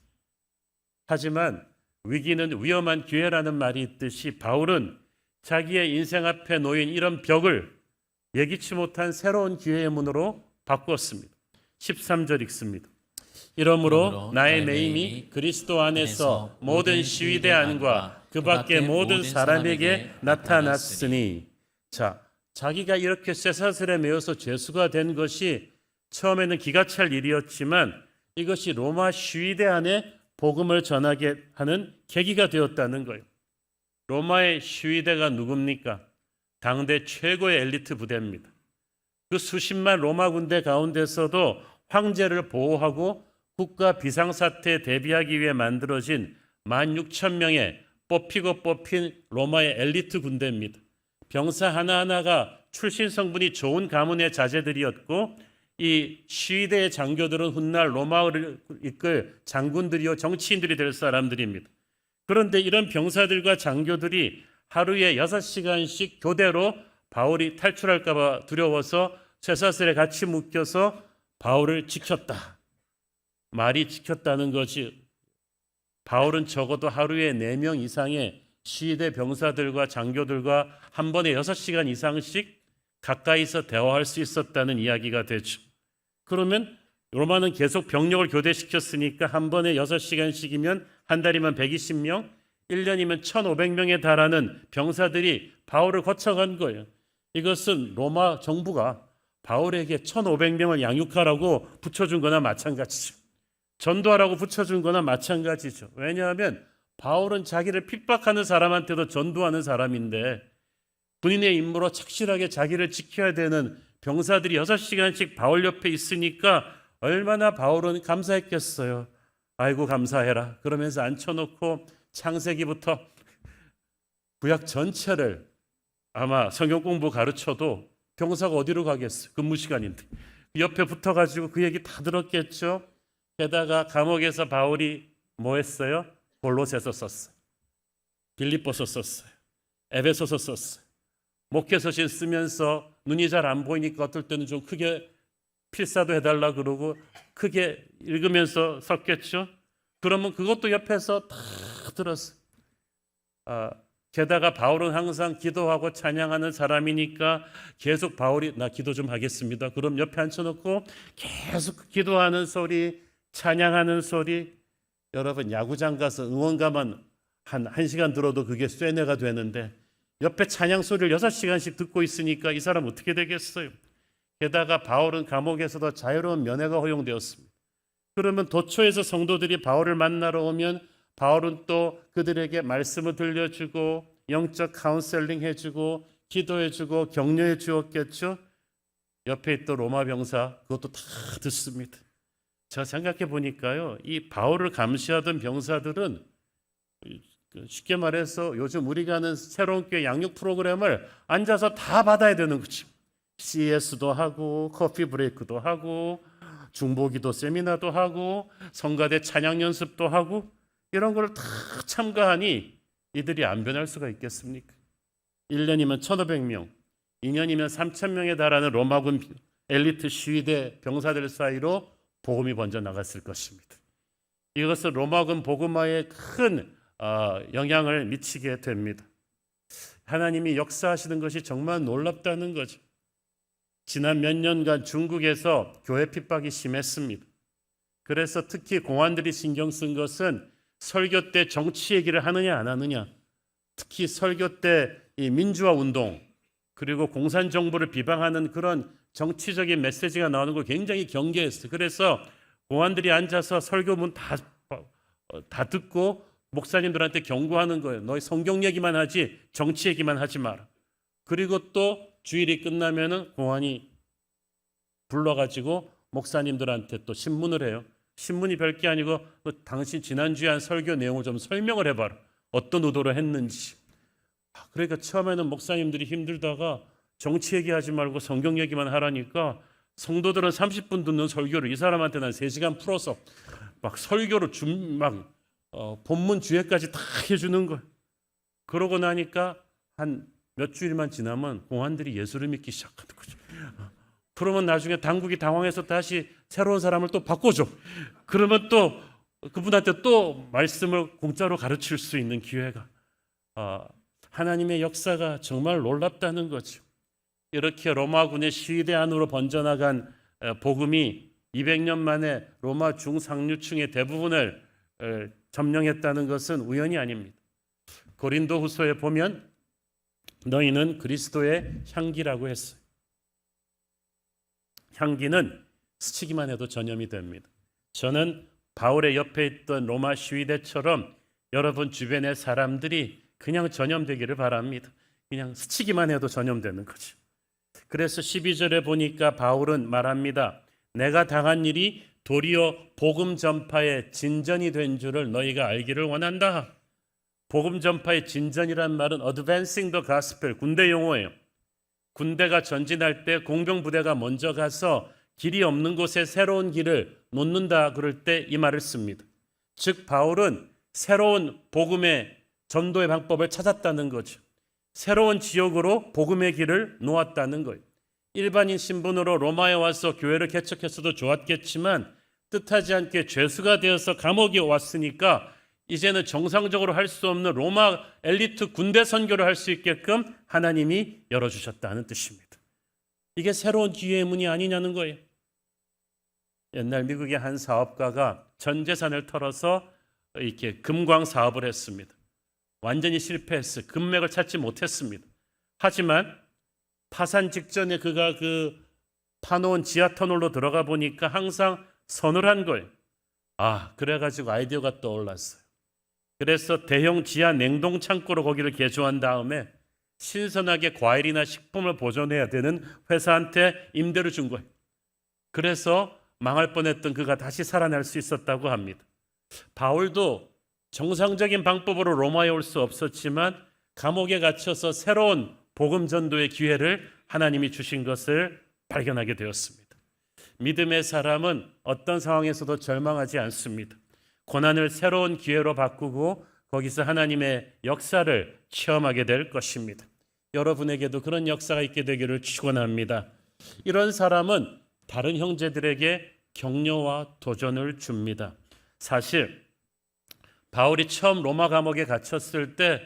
하지만 위기는 위험한 기회라는 말이 있듯이 바울은 자기의 인생 앞에 놓인 이런 벽을 예기치 못한 새로운 기회의 문으로 바꾸었습니다. 13절 읽습니다. 이러므로 나의 매임이 그리스도 안에서 모든 시위대 안과 그 밖의 모든 사람에게 나타났으니. 자, 자기가 이렇게 쇠사슬에 매여서 죄수가 된 것이 처음에는 기가 찰 일이었지만 이것이 로마 시위대 안에 복음을 전하게 하는 계기가 되었다는 거예요. 로마의 시위대가 누굽니까? 당대 최고의 엘리트 부대입니다. 그 수십만 로마 군대 가운데서도 황제를 보호하고 국가 비상사태에 대비하기 위해 만들어진 16,000명의 뽑히고 뽑힌 로마의 엘리트 군대입니다. 병사 하나하나가 출신 성분이 좋은 가문의 자제들이었고 이 시위대의 장교들은 훗날 로마를 이끌 장군들이요 정치인들이 될 사람들입니다. 그런데 이런 병사들과 장교들이 하루에 6시간씩 교대로 바울이 탈출할까 봐 두려워서 쇠사슬에 같이 묶여서 바울을 지켰다. 말이 지켰다는 것이 바울은 적어도 하루에 4명 이상의 시위대 병사들과 장교들과 한 번에 6시간 이상씩 가까이서 대화할 수 있었다는 이야기가 되죠. 그러면 로마는 계속 병력을 교대시켰으니까 한 번에 6시간씩이면 한 달이면 120명, 1년이면 1,500명에 달하는 병사들이 바울을 거쳐간 거예요. 이것은 로마 정부가 바울에게 1,500명을 양육하라고 붙여준 거나 마찬가지죠. 전도하라고 붙여준 거나 마찬가지죠. 왜냐하면 바울은 자기를 핍박하는 사람한테도 전도하는 사람인데 본인의 임무로 착실하게 자기를 지켜야 되는 병사들이 6시간씩 바울 옆에 있으니까 얼마나 바울은 감사했겠어요. 아이고 감사해라. 그러면서 앉혀놓고 창세기부터 구약 전체를 아마 성경 공부 가르쳐도 병사가 어디로 가겠어요. 근무 시간인데. 옆에 붙어가지고 그 얘기 다 들었겠죠. 게다가 감옥에서 바울이 뭐 했어요? 골로새서 썼어요. 빌립보서 썼어요. 에베소서 썼어요. 목회서신 쓰면서 눈이 잘 안 보이니까 어떨 때는 좀 크게 필사도 해달라 그러고 크게 읽으면서 썼겠죠. 그러면 그것도 옆에서 다 들었어요. 게다가 바울은 항상 기도하고 찬양하는 사람이니까 계속 바울이 나 기도 좀 하겠습니다. 그럼 옆에 앉혀놓고 계속 기도하는 소리, 찬양하는 소리. 여러분 야구장 가서 응원 가면 한 1시간 들어도 그게 쇠뇌가 되는데 옆에 찬양 소리를 6시간씩 듣고 있으니까 이 사람 어떻게 되겠어요? 게다가 바울은 감옥에서도 자유로운 면회가 허용되었습니다. 그러면 도처에서 성도들이 바울을 만나러 오면 바울은 또 그들에게 말씀을 들려주고 영적 카운셀링 해주고 기도해주고 격려해 주었겠죠. 옆에 있던 로마 병사 그것도 다 듣습니다. 제가 생각해 보니까요, 이 바울을 감시하던 병사들은 쉽게 말해서 요즘 우리가 하는 새로운 교회 양육 프로그램을 앉아서 다 받아야 되는 거죠. CS도 하고 커피 브레이크도 하고 중보기도 세미나도 하고 성가대 찬양 연습도 하고 이런 걸 다 참가하니 이들이 안 변할 수가 있겠습니까? 1년이면 1,500명, 2년이면 3,000명에 달하는 로마군 엘리트 시위대 병사들 사이로 복음이 번져 나갔을 것입니다. 이것은 로마군 복음화에 큰 영향을 미치게 됩니다. 하나님이 역사하시는 것이 정말 놀랍다는 거죠. 지난 몇 년간 중국에서 교회 핍박이 심했습니다. 그래서 특히 공안들이 신경 쓴 것은 설교 때 정치 얘기를 하느냐 안 하느냐, 특히 설교 때 이 민주화 운동 그리고 공산 정부를 비방하는 그런 정치적인 메시지가 나오는 걸 굉장히 경계했어요. 그래서 공안들이 앉아서 설교문 다 듣고 목사님들한테 경고하는 거예요. 너희 성경 얘기만 하지 정치 얘기만 하지 마라. 그리고 또 주일이 끝나면은 공안이 불러가지고 목사님들한테 또 신문을 해요. 신문이 별게 아니고 당신 지난주에 한 설교 내용을 좀 설명을 해봐라. 어떤 의도로 했는지. 그러니까 처음에는 목사님들이 힘들다가 정치 얘기하지 말고 성경 얘기만 하라니까 성도들은 30분 듣는 설교를 이 사람한테는 한 3시간 풀어서 막 설교로 본문 주예까지 다 해주는 거예요. 그러고 나니까 한 몇 주일만 지나면 공안들이 예수를 믿기 시작하는 거죠. 그러면 나중에 당국이 당황해서 다시 새로운 사람을 또 바꿔줘. 그러면 또 그분한테 또 말씀을 공짜로 가르칠 수 있는 기회가. 하나님의 역사가 정말 놀랍다는 거죠. 이렇게 로마군의 시위대 안으로 번져나간 복음이 200년 만에 로마 중상류층의 대부분을 점령했다는 것은 우연이 아닙니다. 고린도후서에 보면 너희는 그리스도의 향기라고 했어요. 향기는 스치기만 해도 전염이 됩니다. 저는 바울의 옆에 있던 로마 시위대처럼 여러분 주변의 사람들이 그냥 전염되기를 바랍니다. 그냥 스치기만 해도 전염되는 거죠. 그래서 12절에 보니까 바울은 말합니다. 내가 당한 일이 도리어 복음 전파의 진전이 된 줄을 너희가 알기를 원한다. 복음 전파의 진전이란 말은 advancing the gospel, 군대 용어예요. 군대가 전진할 때 공병부대가 먼저 가서 길이 없는 곳에 새로운 길을 놓는다 그럴 때 이 말을 씁니다. 즉 바울은 새로운 복음의 전도의 방법을 찾았다는 거죠. 새로운 지역으로 복음의 길을 놓았다는 거예요. 일반인 신분으로 로마에 와서 교회를 개척했어도 좋았겠지만 뜻하지 않게 죄수가 되어서 감옥에 왔으니까 이제는 정상적으로 할 수 없는 로마 엘리트 군대 선교를 할 수 있게끔 하나님이 열어주셨다는 뜻입니다. 이게 새로운 기회의 문이 아니냐는 거예요. 옛날 미국의 한 사업가가 전 재산을 털어서 이렇게 금광 사업을 했습니다. 완전히 실패했어요. 금맥을 찾지 못했습니다. 하지만 파산 직전에 그가 그 파놓은 지하 터널로 들어가 보니까 항상 서늘한 거예요. 그래가지고 아이디어가 떠올랐어요. 그래서 대형 지하 냉동 창고로 거기를 개조한 다음에 신선하게 과일이나 식품을 보존해야 되는 회사한테 임대를 준 거예요. 그래서 망할 뻔했던 그가 다시 살아날 수 있었다고 합니다. 바울도 정상적인 방법으로 로마에 올 수 없었지만 감옥에 갇혀서 새로운 복음 전도의 기회를 하나님이 주신 것을 발견하게 되었습니다. 믿음의 사람은 어떤 상황에서도 절망하지 않습니다. 고난을 새로운 기회로 바꾸고 거기서 하나님의 역사를 체험하게 될 것입니다. 여러분에게도 그런 역사가 있게 되기를 축원합니다. 이런 사람은 다른 형제들에게 격려와 도전을 줍니다. 사실 바울이 처음 로마 감옥에 갇혔을 때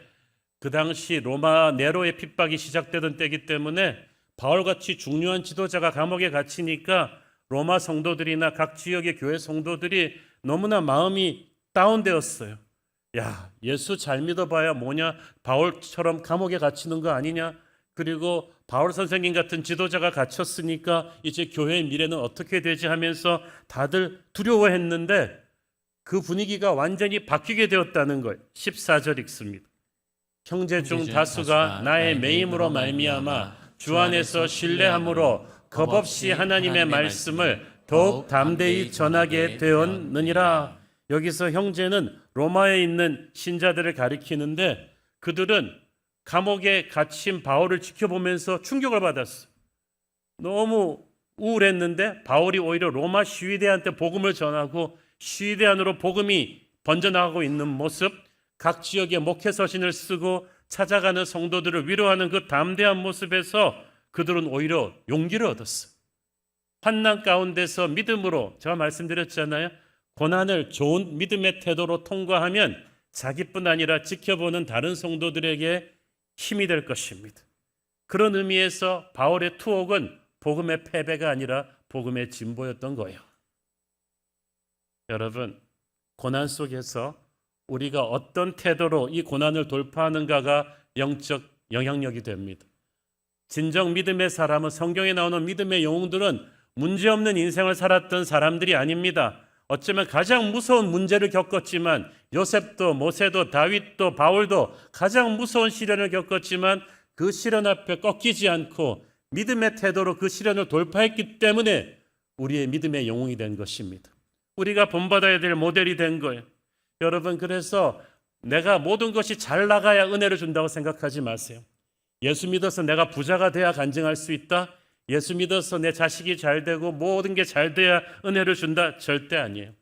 그 당시 로마 네로의 핍박이 시작되던 때이기 때문에 바울같이 중요한 지도자가 감옥에 갇히니까 로마 성도들이나 각 지역의 교회 성도들이 너무나 마음이 다운되었어요. 예수 잘 믿어봐야 뭐냐, 바울처럼 감옥에 갇히는 거 아니냐, 그리고 바울 선생님 같은 지도자가 갇혔으니까 이제 교회의 미래는 어떻게 되지 하면서 다들 두려워했는데 그 분위기가 완전히 바뀌게 되었다는 거예요. 14절 읽습니다. 형제 중 다수가 나의 매임으로 말미암아 주 안에서 신뢰함으로 겁없이 하나님의 말씀을 더욱 담대히 전하게 되었느니라. 여기서 형제는 로마에 있는 신자들을 가리키는데 그들은 감옥에 갇힌 바울을 지켜보면서 충격을 받았어요. 너무 우울했는데 바울이 오히려 로마 시위대한테 복음을 전하고 시위대 안으로 복음이 번져나가고 있는 모습, 각 지역에 목회서신을 쓰고 찾아가는 성도들을 위로하는 그 담대한 모습에서 그들은 오히려 용기를 얻었어요. 환난 가운데서 믿음으로, 제가 말씀드렸잖아요. 고난을 좋은 믿음의 태도로 통과하면 자기뿐 아니라 지켜보는 다른 성도들에게 힘이 될 것입니다. 그런 의미에서 바울의 투옥은 복음의 패배가 아니라 복음의 진보였던 거예요. 여러분, 고난 속에서 우리가 어떤 태도로 이 고난을 돌파하는가가 영적 영향력이 됩니다. 진정 믿음의 사람은, 성경에 나오는 믿음의 영웅들은 문제없는 인생을 살았던 사람들이 아닙니다. 어쩌면 가장 무서운 문제를 겪었지만, 요셉도 모세도 다윗도 바울도 가장 무서운 시련을 겪었지만 그 시련 앞에 꺾이지 않고 믿음의 태도로 그 시련을 돌파했기 때문에 우리의 믿음의 영웅이 된 것입니다. 우리가 본받아야 될 모델이 된 거예요. 여러분, 그래서 내가 모든 것이 잘 나가야 은혜를 준다고 생각하지 마세요. 예수 믿어서 내가 부자가 돼야 간증할 수 있다. 예수 믿어서 내 자식이 잘 되고 모든 게 잘 돼야 은혜를 준다. 절대 아니에요.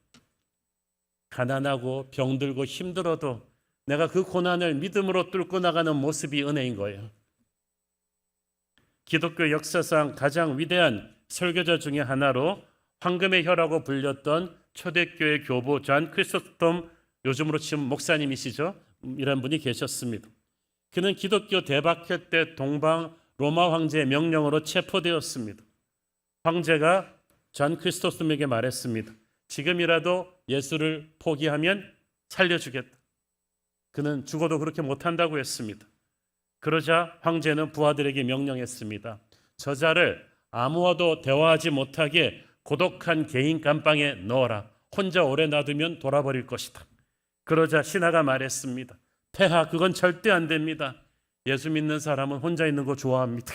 가난하고 병들고 힘들어도 내가 그 고난을 믿음으로 뚫고 나가는 모습이 은혜인 거예요. 기독교 역사상 가장 위대한 설교자 중에 하나로 황금의 혀라고 불렸던 초대교회 교부 존 크리소스톰, 요즘으로 치면 목사님이시죠. 이런 분이 계셨습니다. 그는 기독교 대박회 때 동방 로마 황제의 명령으로 체포되었습니다. 황제가 존 크리소스톰에게 말했습니다. 지금이라도 예수를 포기하면 살려주겠다. 그는 죽어도 그렇게 못한다고 했습니다. 그러자 황제는 부하들에게 명령했습니다. 저자를 아무와도 대화하지 못하게 고독한 개인 감방에 넣어라. 혼자 오래 놔두면 돌아버릴 것이다. 그러자 신하가 말했습니다. 폐하, 그건 절대 안 됩니다. 예수 믿는 사람은 혼자 있는 거 좋아합니다.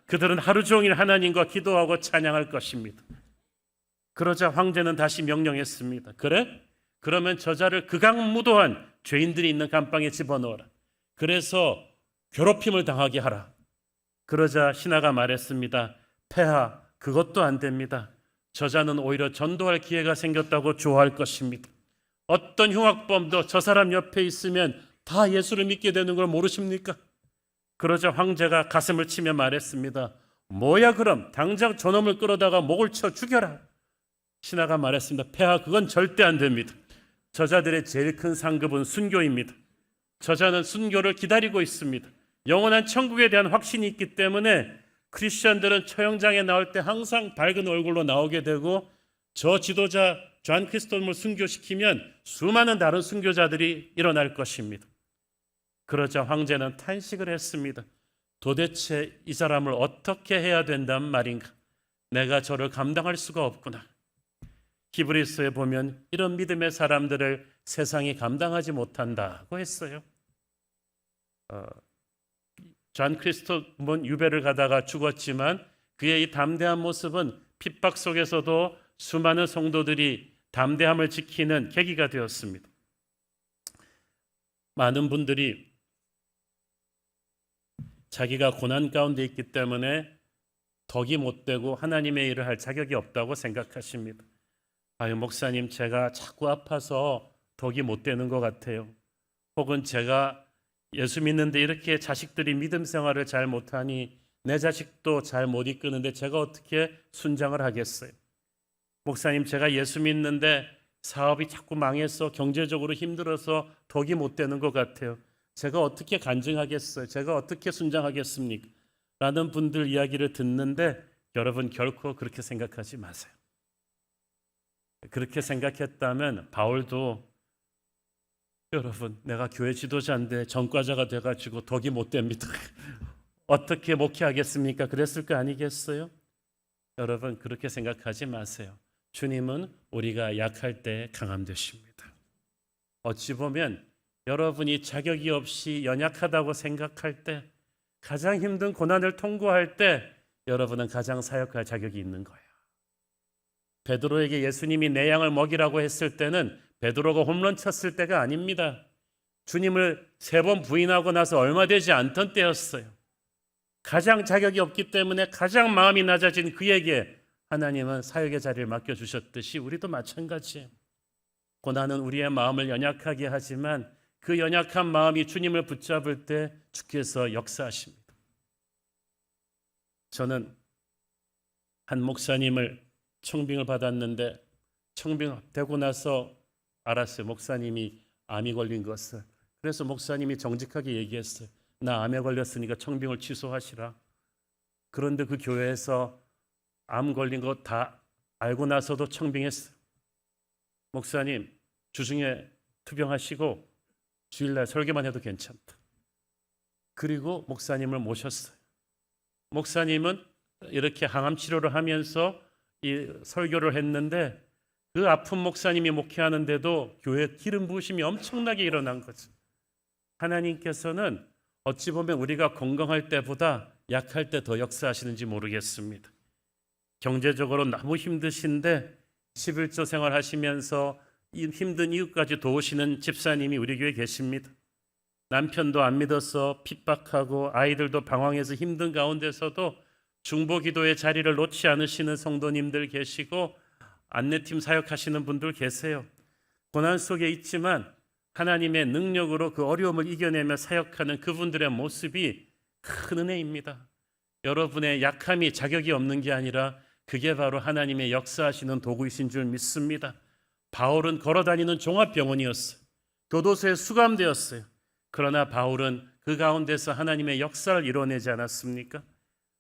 그들은 하루 종일 하나님과 기도하고 찬양할 것입니다. 그러자 황제는 다시 명령했습니다. 그래? 그러면 저자를 극악무도한 죄인들이 있는 감방에 집어넣어라. 그래서 괴롭힘을 당하게 하라. 그러자 신하가 말했습니다. 폐하, 그것도 안 됩니다. 저자는 오히려 전도할 기회가 생겼다고 좋아할 것입니다. 어떤 흉악범도 저 사람 옆에 있으면 다 예수를 믿게 되는 걸 모르십니까? 그러자 황제가 가슴을 치며 말했습니다. 뭐야 그럼 당장 저놈을 끌어다가 목을 쳐 죽여라. 신하가 말했습니다. 폐하, 그건 절대 안 됩니다. 저자들의 제일 큰 상급은 순교입니다. 저자는 순교를 기다리고 있습니다. 영원한 천국에 대한 확신이 있기 때문에 크리스천들은 처형장에 나올 때 항상 밝은 얼굴로 나오게 되고, 저 지도자 존 크리스톰을 순교시키면 수많은 다른 순교자들이 일어날 것입니다. 그러자 황제는 탄식을 했습니다. 도대체 이 사람을 어떻게 해야 된단 말인가? 내가 저를 감당할 수가 없구나. 히브리서에 보면 이런 믿음의 사람들을 세상이 감당하지 못한다고 했어요. 존 크리스토폰 유배를 가다가 죽었지만 그의 이 담대한 모습은 핍박 속에서도 수많은 성도들이 담대함을 지키는 계기가 되었습니다. 많은 분들이 자기가 고난 가운데 있기 때문에 덕이 못 되고 하나님의 일을 할 자격이 없다고 생각하십니다. 아유, 목사님, 제가 자꾸 아파서 덕이 못 되는 것 같아요. 혹은 제가 예수 믿는데 이렇게 자식들이 믿음 생활을 잘 못하니 내 자식도 잘 못 이끄는데 제가 어떻게 순장을 하겠어요? 목사님, 제가 예수 믿는데 사업이 자꾸 망해서 경제적으로 힘들어서 덕이 못 되는 것 같아요. 제가 어떻게 간증하겠어요? 제가 어떻게 순장하겠습니까? 라는 분들 이야기를 듣는데 여러분 결코 그렇게 생각하지 마세요. 그렇게 생각했다면 바울도 여러분 내가 교회 지도자인데 전과자가 돼가지고 덕이 못 됩니다. 어떻게 목회하겠습니까? 그랬을 거 아니겠어요? 여러분 그렇게 생각하지 마세요. 주님은 우리가 약할 때 강함 되십니다. 어찌 보면 여러분이 자격이 없이 연약하다고 생각할 때, 가장 힘든 고난을 통과할 때 여러분은 가장 사역할 자격이 있는 거예요. 베드로에게 예수님이 내 양을 먹이라고 했을 때는 베드로가 홈런 쳤을 때가 아닙니다. 주님을 3번 부인하고 나서 얼마 되지 않던 때였어요. 가장 자격이 없기 때문에 가장 마음이 낮아진 그에게 하나님은 사역의 자리를 맡겨주셨듯이 우리도 마찬가지예요. 고난은 우리의 마음을 연약하게 하지만 그 연약한 마음이 주님을 붙잡을 때 주께서 역사하십니다. 저는 한 목사님을 청빙을 받았는데 청빙되고 나서 알았어요. 목사님이 암이 걸린 것을. 그래서 목사님이 정직하게 얘기했어요. 나 암에 걸렸으니까 청빙을 취소하시라. 그런데 그 교회에서 암 걸린 거 다 알고 나서도 청빙했어요. 목사님 주중에 투병하시고 주일날 설교만 해도 괜찮다. 그리고 목사님을 모셨어요. 목사님은 이렇게 항암 치료를 하면서 이 설교를 했는데 그 아픈 목사님이 목회하는데도 교회에 기름 부으심이 엄청나게 일어난 거죠. 하나님께서는 어찌 보면 우리가 건강할 때보다 약할 때 더 역사하시는지 모르겠습니다. 경제적으로 너무 힘드신데 11조 생활하시면서 힘든 이웃까지 도우시는 집사님이 우리 교회에 계십니다. 남편도 안 믿어서 핍박하고 아이들도 방황해서 힘든 가운데서도 중보기도의 자리를 놓지 않으시는 성도님들 계시고 안내팀 사역하시는 분들 계세요. 고난 속에 있지만 하나님의 능력으로 그 어려움을 이겨내며 사역하는 그분들의 모습이 큰 은혜입니다. 여러분의 약함이 자격이 없는 게 아니라 그게 바로 하나님의 역사하시는 도구이신 줄 믿습니다. 바울은 걸어다니는 종합병원이었어요. 교도소에 수감되었어요. 그러나 바울은 그 가운데서 하나님의 역사를 이뤄내지 않았습니까?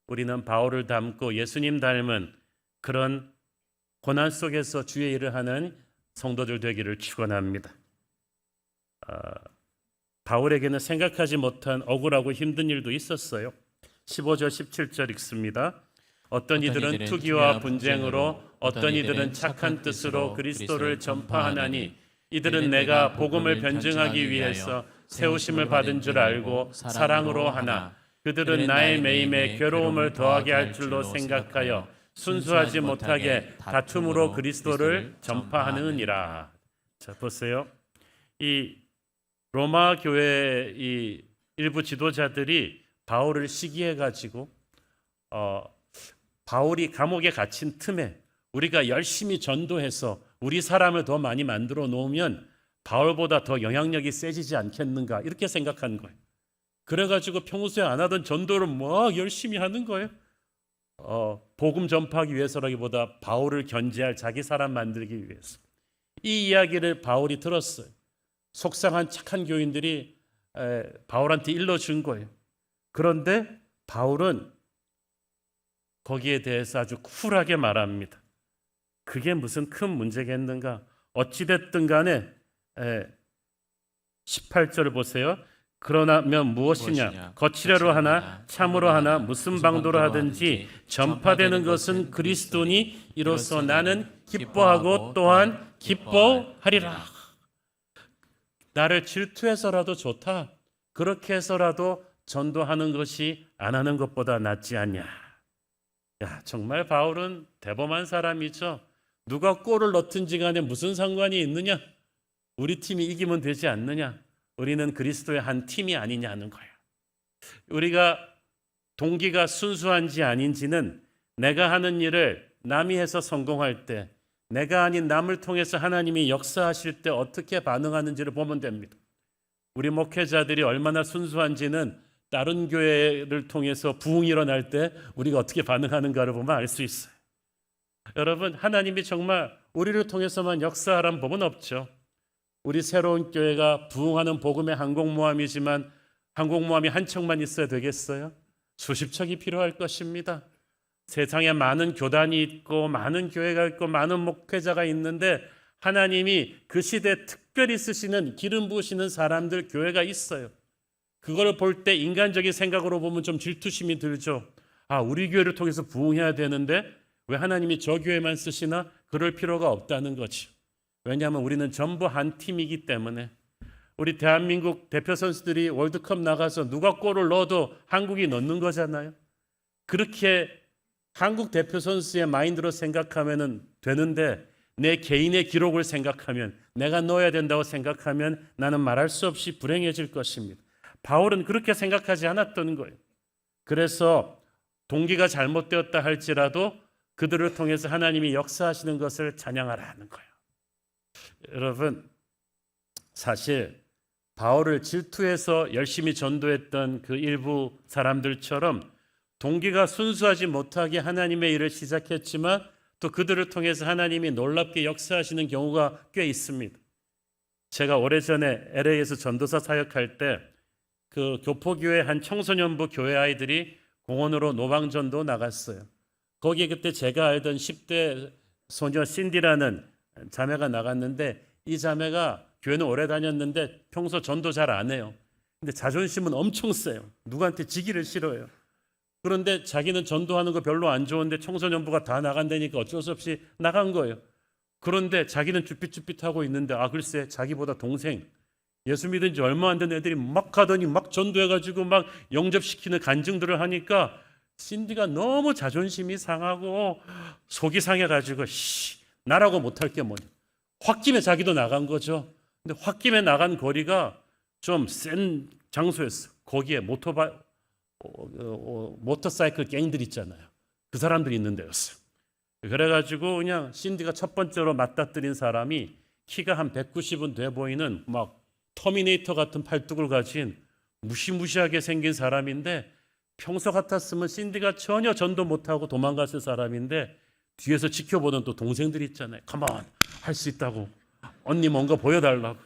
우리는 바울을 닮고 예수님 닮은 그런 고난 속에서 주의 일을 하는 성도들 되기를 축원합니다. 바울에게는 생각하지 못한 억울하고 힘든 일도 있었어요. 15절 17절 읽습니다. 어떤 이들은 투기와 분쟁으로, 어떤 이들은 착한 뜻으로 그리스도를 전파하나니 이들은 내가 복음을 변증하기 위해서 세우심을 받은 줄 알고 사랑으로 하나 그들은 나의 매임에 괴로움을 더하게 할 줄로 생각하여 순수하지 못하게 다툼으로 그리스도를 전파하느니라. 자, 보세요. 이 로마 교회 이 일부 지도자들이 바울을 시기해 가지고 바울이 감옥에 갇힌 틈에 우리가 열심히 전도해서 우리 사람을 더 많이 만들어 놓으면 바울보다 더 영향력이 세지지 않겠는가 이렇게 생각한 거예요. 그래가지고 평소에 안 하던 전도를 막 열심히 하는 거예요. 복음 전파하기 위해서라기보다 바울을 견제할 자기 사람 만들기 위해서. 이 이야기를 바울이 들었어요. 속상한 착한 교인들이 바울한테 일러준 거예요. 그런데 바울은 거기에 대해서 아주 쿨하게 말합니다. 그게 무슨 큰 문제겠는가? 어찌됐든 간에 18절을 보세요. 그러면 무엇이냐? 거칠애로 하나 참으로 하나 무슨 방도로 하든지 전파되는 것은 그리스도니 이로써 나는 기뻐하고 또한 기뻐하리라. 나를 질투해서라도 좋다. 그렇게 해서라도 전도하는 것이 안 하는 것보다 낫지 않냐. 야, 정말 바울은 대범한 사람이죠. 누가 골을 넣든지 간에 무슨 상관이 있느냐? 우리 팀이 이기면 되지 않느냐? 우리는 그리스도의 한 팀이 아니냐는 거예요. 우리가 동기가 순수한지 아닌지는 내가 하는 일을 남이 해서 성공할 때, 내가 아닌 남을 통해서 하나님이 역사하실 때 어떻게 반응하는지를 보면 됩니다. 우리 목회자들이 얼마나 순수한지는 다른 교회를 통해서 부흥이 일어날 때 우리가 어떻게 반응하는가를 보면 알 수 있어요. 여러분, 하나님이 정말 우리를 통해서만 역사하라는 법은 없죠. 우리 새로운 교회가 부흥하는 복음의 항공모함이지만 항공모함이 한 척만 있어야 되겠어요? 수십 척이 필요할 것입니다. 세상에 많은 교단이 있고 많은 교회가 있고 많은 목회자가 있는데 하나님이 그 시대에 특별히 쓰시는 기름 부으시는 사람들 교회가 있어요. 그걸 볼 때 인간적인 생각으로 보면 좀 질투심이 들죠. 아, 우리 교회를 통해서 부흥해야 되는데 왜 하나님이 저 교회만 쓰시나? 그럴 필요가 없다는 거죠. 왜냐하면 우리는 전부 한 팀이기 때문에. 우리 대한민국 대표 선수들이 월드컵 나가서 누가 골을 넣어도 한국이 넣는 거잖아요. 그렇게 한국 대표 선수의 마인드로 생각하면 되는데 내 개인의 기록을 생각하면, 내가 넣어야 된다고 생각하면 나는 말할 수 없이 불행해질 것입니다. 바울은 그렇게 생각하지 않았던 거예요. 그래서 동기가 잘못되었다 할지라도 그들을 통해서 하나님이 역사하시는 것을 찬양하라는 거예요. 여러분, 사실 바울을 질투해서 열심히 전도했던 그 일부 사람들처럼 동기가 순수하지 못하게 하나님의 일을 시작했지만 또 그들을 통해서 하나님이 놀랍게 역사하시는 경우가 꽤 있습니다. 제가 오래전에 LA에서 전도사 사역할 때 그 교포교회 한 청소년부 교회 아이들이 공원으로 노방전도 나갔어요. 거기에 그때 제가 알던 10대 소녀 신디라는 자매가 나갔는데 이 자매가 교회는 오래 다녔는데 평소 전도 잘 안 해요. 근데 자존심은 엄청 세요. 누구한테 지기를 싫어해요. 그런데 자기는 전도하는 거 별로 안 좋은데 청소년부가 다 나간다니까 어쩔 수 없이 나간 거예요. 그런데 자기는 쭈삣쭈삣하고 있는데 글쎄 자기보다 동생 예수 믿은 지 얼마 안 된 애들이 막 가더니 막 전도해가지고 막 영접시키는 간증들을 하니까 신디가 너무 자존심이 상하고 속이 상해가지고 나라고 못할 게 뭐냐. 홧김에 자기도 나간 거죠. 근데 홧김에 나간 거리가 좀 센 장소였어. 거기에 모터사이클 갱들 있잖아요. 그 사람들이 있는 데였어요. 그래가지고 그냥 신디가 첫 번째로 맞닥뜨린 사람이 키가 한 190은 돼 보이는 막 터미네이터 같은 팔뚝을 가진 무시무시하게 생긴 사람인데 평소 같았으면 신디가 전혀 전도 못하고 도망갔을 사람인데 뒤에서 지켜보던 또 동생들이 있잖아요. 컴온, 할 수 있다고. 언니 뭔가 보여달라고.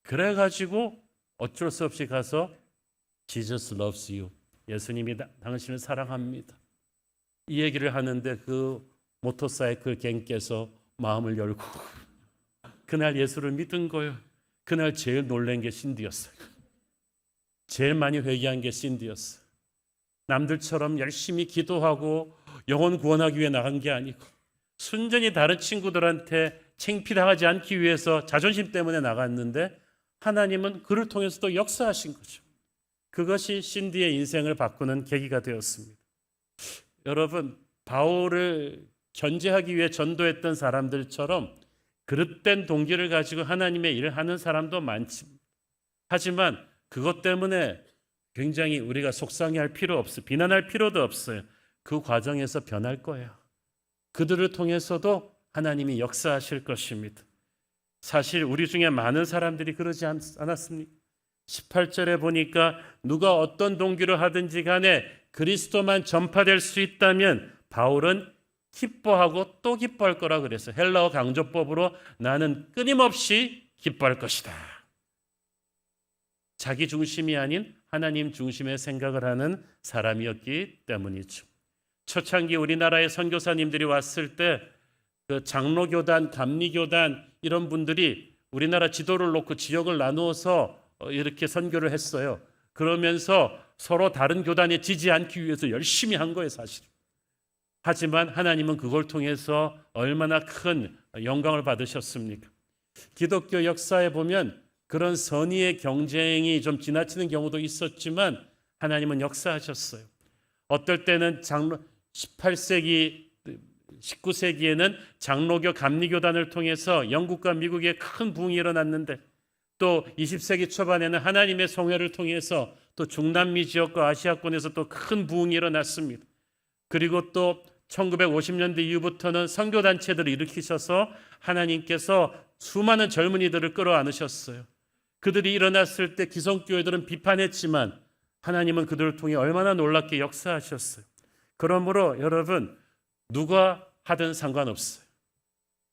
그래가지고 어쩔 수 없이 가서 Jesus loves you. 예수님이 당신을 사랑합니다. 이 얘기를 하는데 그 모터사이클 갱께서 마음을 열고 그날 예수를 믿은 거예요. 그날 제일 놀란 게 신디였어요. 제일 많이 회개한 게 신디였어요. 남들처럼 열심히 기도하고 영혼 구원하기 위해 나간 게 아니고 순전히 다른 친구들한테 창피당하지 않기 위해서 자존심 때문에 나갔는데 하나님은 그를 통해서도 역사하신 거죠. 그것이 신디의 인생을 바꾸는 계기가 되었습니다. 여러분, 바울을 견제하기 위해 전도했던 사람들처럼 그릇된 동기를 가지고 하나님의 일을 하는 사람도 많습니다. 하지만 그것 때문에 굉장히 우리가 속상해할 필요 없어요. 비난할 필요도 없어요. 그 과정에서 변할 거예요. 그들을 통해서도 하나님이 역사하실 것입니다. 사실 우리 중에 많은 사람들이 그러지 않았습니까? 18절에 보니까 누가 어떤 동기로 하든지 간에 그리스도만 전파될 수 있다면 바울은 기뻐하고 또 기뻐할 거라 그랬어요. 헬라어 강조법으로 나는 끊임없이 기뻐할 것이다. 자기 중심이 아닌 하나님 중심의 생각을 하는 사람이었기 때문이죠. 초창기 우리나라의 선교사님들이 왔을 때 그 장로교단, 감리교단 이런 분들이 우리나라 지도를 놓고 지역을 나누어서 이렇게 선교를 했어요. 그러면서 서로 다른 교단에 지지 않기 위해서 열심히 한 거예요, 사실. 하지만 하나님은 그걸 통해서 얼마나 큰 영광을 받으셨습니까? 기독교 역사에 보면 그런 선의의 경쟁이 좀 지나치는 경우도 있었지만 하나님은 역사하셨어요. 어떨 때는 18세기, 19세기에는 장로교 감리교단을 통해서 영국과 미국에 큰 부흥이 일어났는데, 또 20세기 초반에는 하나님의 성회를 통해서 또 중남미 지역과 아시아권에서 또 큰 부흥이 일어났습니다. 그리고 또 1950년대 이후부터는 선교단체들을 일으키셔서 하나님께서 수많은 젊은이들을 끌어안으셨어요. 그들이 일어났을 때 기성교회들은 비판했지만 하나님은 그들을 통해 얼마나 놀랍게 역사하셨어요. 그러므로 여러분, 누가 하든 상관없어요.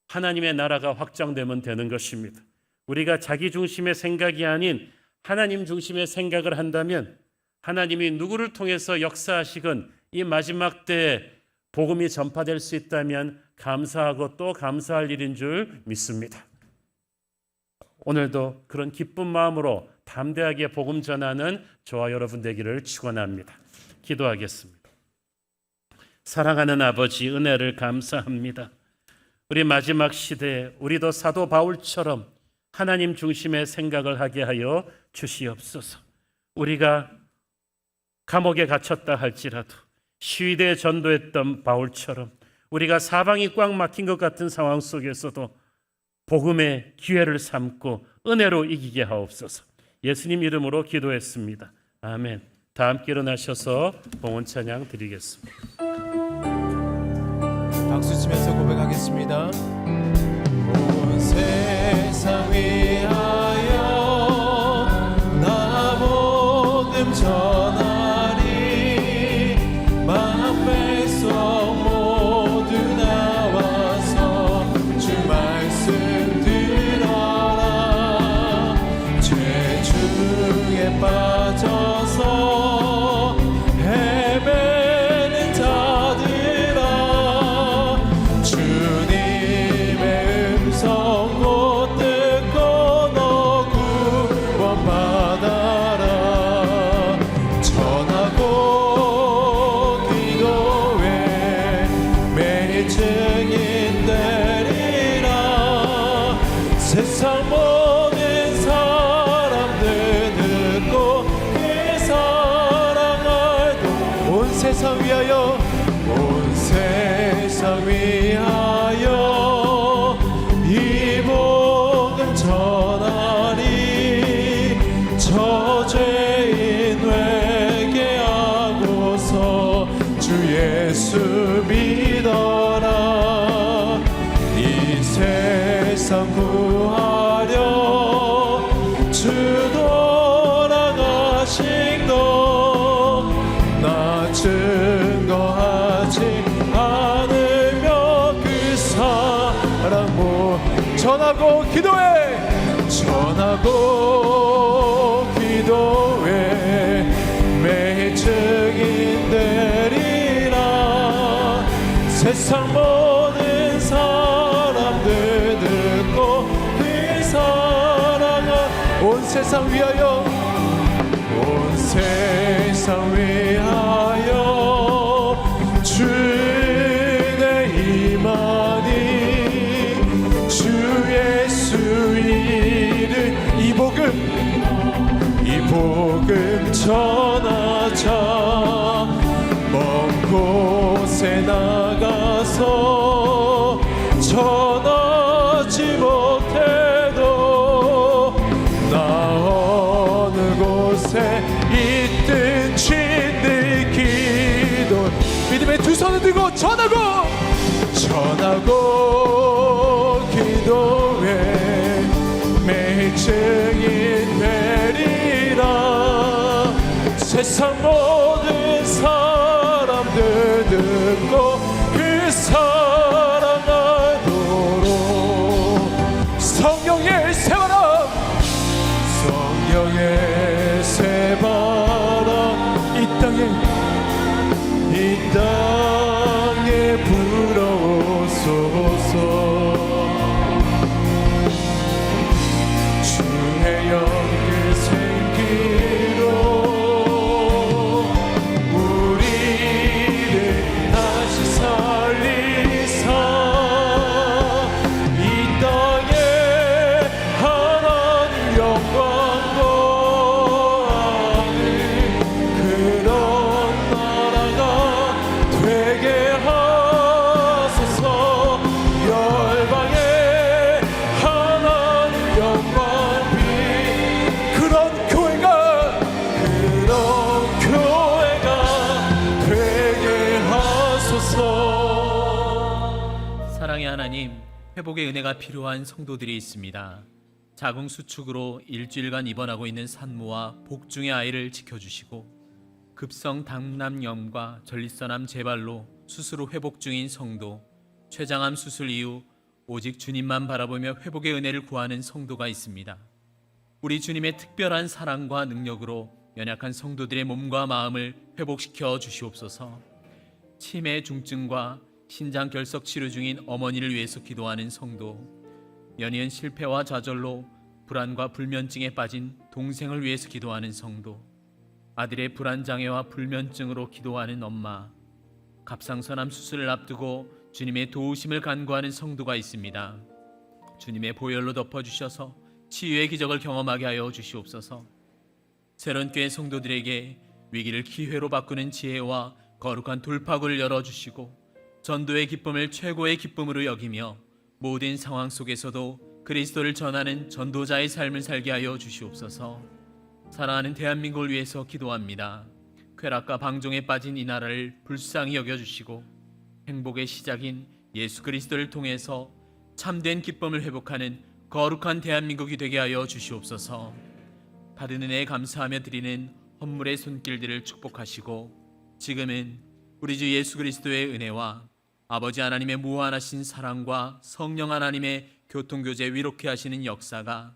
하나님의 나라가 확장되면 되는 것입니다. 우리가 자기 중심의 생각이 아닌 하나님 중심의 생각을 한다면 하나님이 누구를 통해서 역사하시건 이 마지막 때에 복음이 전파될 수 있다면 감사하고 또 감사할 일인 줄 믿습니다. 오늘도 그런 기쁜 마음으로 담대하게 복음 전하는 저와 여러분 되기를 축원합니다. 기도하겠습니다. 사랑하는 아버지, 은혜를 감사합니다. 우리 마지막 시대에 우리도 사도 바울처럼 하나님 중심의 생각을 하게 하여 주시옵소서. 우리가 감옥에 갇혔다 할지라도 시위대에 전도했던 바울처럼 우리가 사방이 꽉 막힌 것 같은 상황 속에서도 복음의 기회를 삼고 은혜로 이기게 하옵소서. 예수님 이름으로 기도했습니다. 아멘. 다 함께 일어나셔서 봉헌 찬양 드리겠습니다. 박수 치면서 고백하겠습니다. 온 세상 위하여 나 복음 전하리. 만 백성 모두 나와서 주 말씀 들어라. 죄 중에 빠져서 헤매는 자들아, 주님의 음성 못 듣고 너 구원받아라. 전하고 기도해 매일 증인 되리라. 세상 모든 사람들 듣고 그 사랑을 온 세상 위하여, 온 세상 위하여 이 복음 전하리. 저 죄인 회개하고서 주 예수 믿어라. 이 세상 구하려 주 돌아가신 것 나 증거하지 않으며 그 사랑 못 전하고 기도해. 전하고 기도해 매일 증인 되리라. 세상 모든 사람들 듣고 그 사랑을 온 세상 위하여, 온 세상 위하여 주의 임하니. 주 예수 이름 이 복음 전하자. 먼 곳에 나가서 전하지 못해도 나 어느 곳에 있든지 늘 기도. 믿음의 두 손을 들고 전하고 기도해 매일 증인 되리라. 세상 모든 사람들 듣고 그 사랑 알도록 성령의 새바람, 성령의 새바람 이 땅에 불어오소서. 주의 영그 하나님, 회복의 은혜가 필요한 성도들이 있습니다. 자궁수축으로 일주일간 입원하고 있는 산모와 복중의 아이를 지켜주시고 급성 당남염과 전립선암 재발로 수술 후 회복 중인 성도, 췌장암 수술 이후 오직 주님만 바라보며 회복의 은혜를 구하는 성도가 있습니다. 우리 주님의 특별한 사랑과 능력으로 연약한 성도들의 몸과 마음을 회복시켜 주시옵소서. 치매 중증과 신장 결석 치료 중인 어머니를 위해서 기도하는 성도, 연이은 실패와 좌절로 불안과 불면증에 빠진 동생을 위해서 기도하는 성도, 아들의 불안장애와 불면증으로 기도하는 엄마, 갑상선암 수술을 앞두고 주님의 도우심을 간구하는 성도가 있습니다. 주님의 보혈로 덮어주셔서 치유의 기적을 경험하게 하여 주시옵소서. 새로운 교회 성도들에게 위기를 기회로 바꾸는 지혜와 거룩한 돌파구를 열어주시고 전도의 기쁨을 최고의 기쁨으로 여기며 모든 상황 속에서도 그리스도를 전하는 전도자의 삶을 살게 하여 주시옵소서. 사랑하는 대한민국을 위해서 기도합니다. 쾌락과 방종에 빠진 이 나라를 불쌍히 여겨주시고 행복의 시작인 예수 그리스도를 통해서 참된 기쁨을 회복하는 거룩한 대한민국이 되게 하여 주시옵소서. 받은 은혜에 감사하며 드리는 헌물의 손길들을 축복하시고 지금은 우리 주 예수 그리스도의 은혜와 아버지 하나님의 무한하신 사랑과 성령 하나님의 교통교제 위로케 하시는 역사가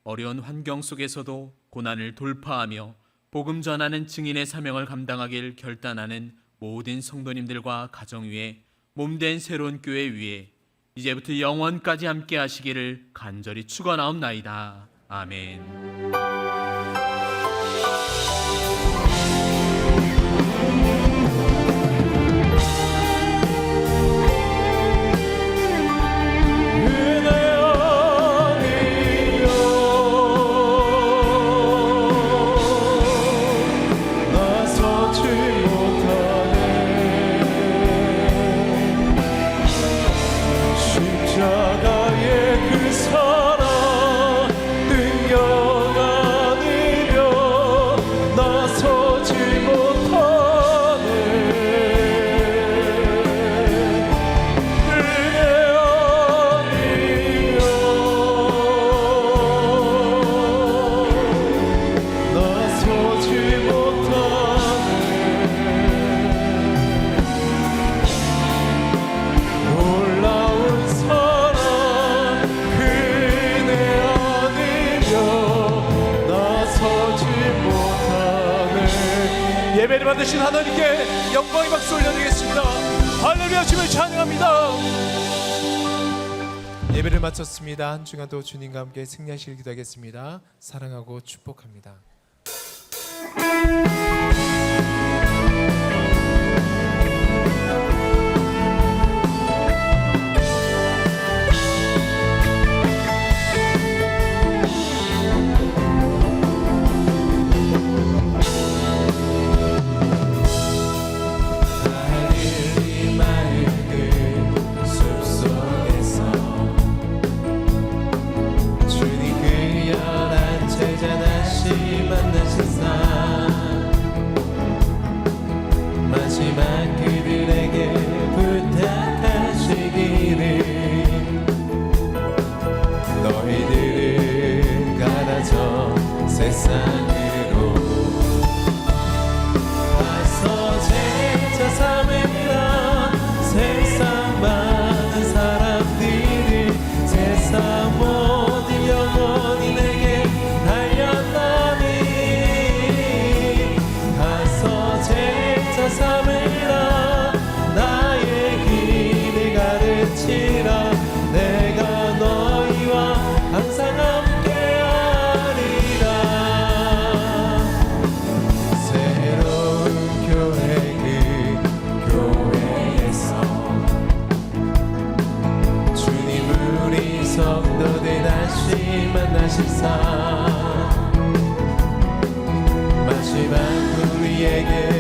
어려운 환경 속에서도 고난을 돌파하며 복음 전하는 증인의 사명을 감당하길 결단하는 모든 성도님들과 가정 위에 몸된 새로운 교회 위에 이제부터 영원까지 함께 하시기를 간절히 축원하옵나이다. 아멘. 예배를 받으신 하나님께 영광의 박수 올려드리겠습니다. 할렐루야. 주님을 찬양합니다. 예배를 마쳤습니다. 한 주간도 주님과 함께 승리하시길 기도하겠습니다. 사랑하고 축복합니다. 마지막 우리에게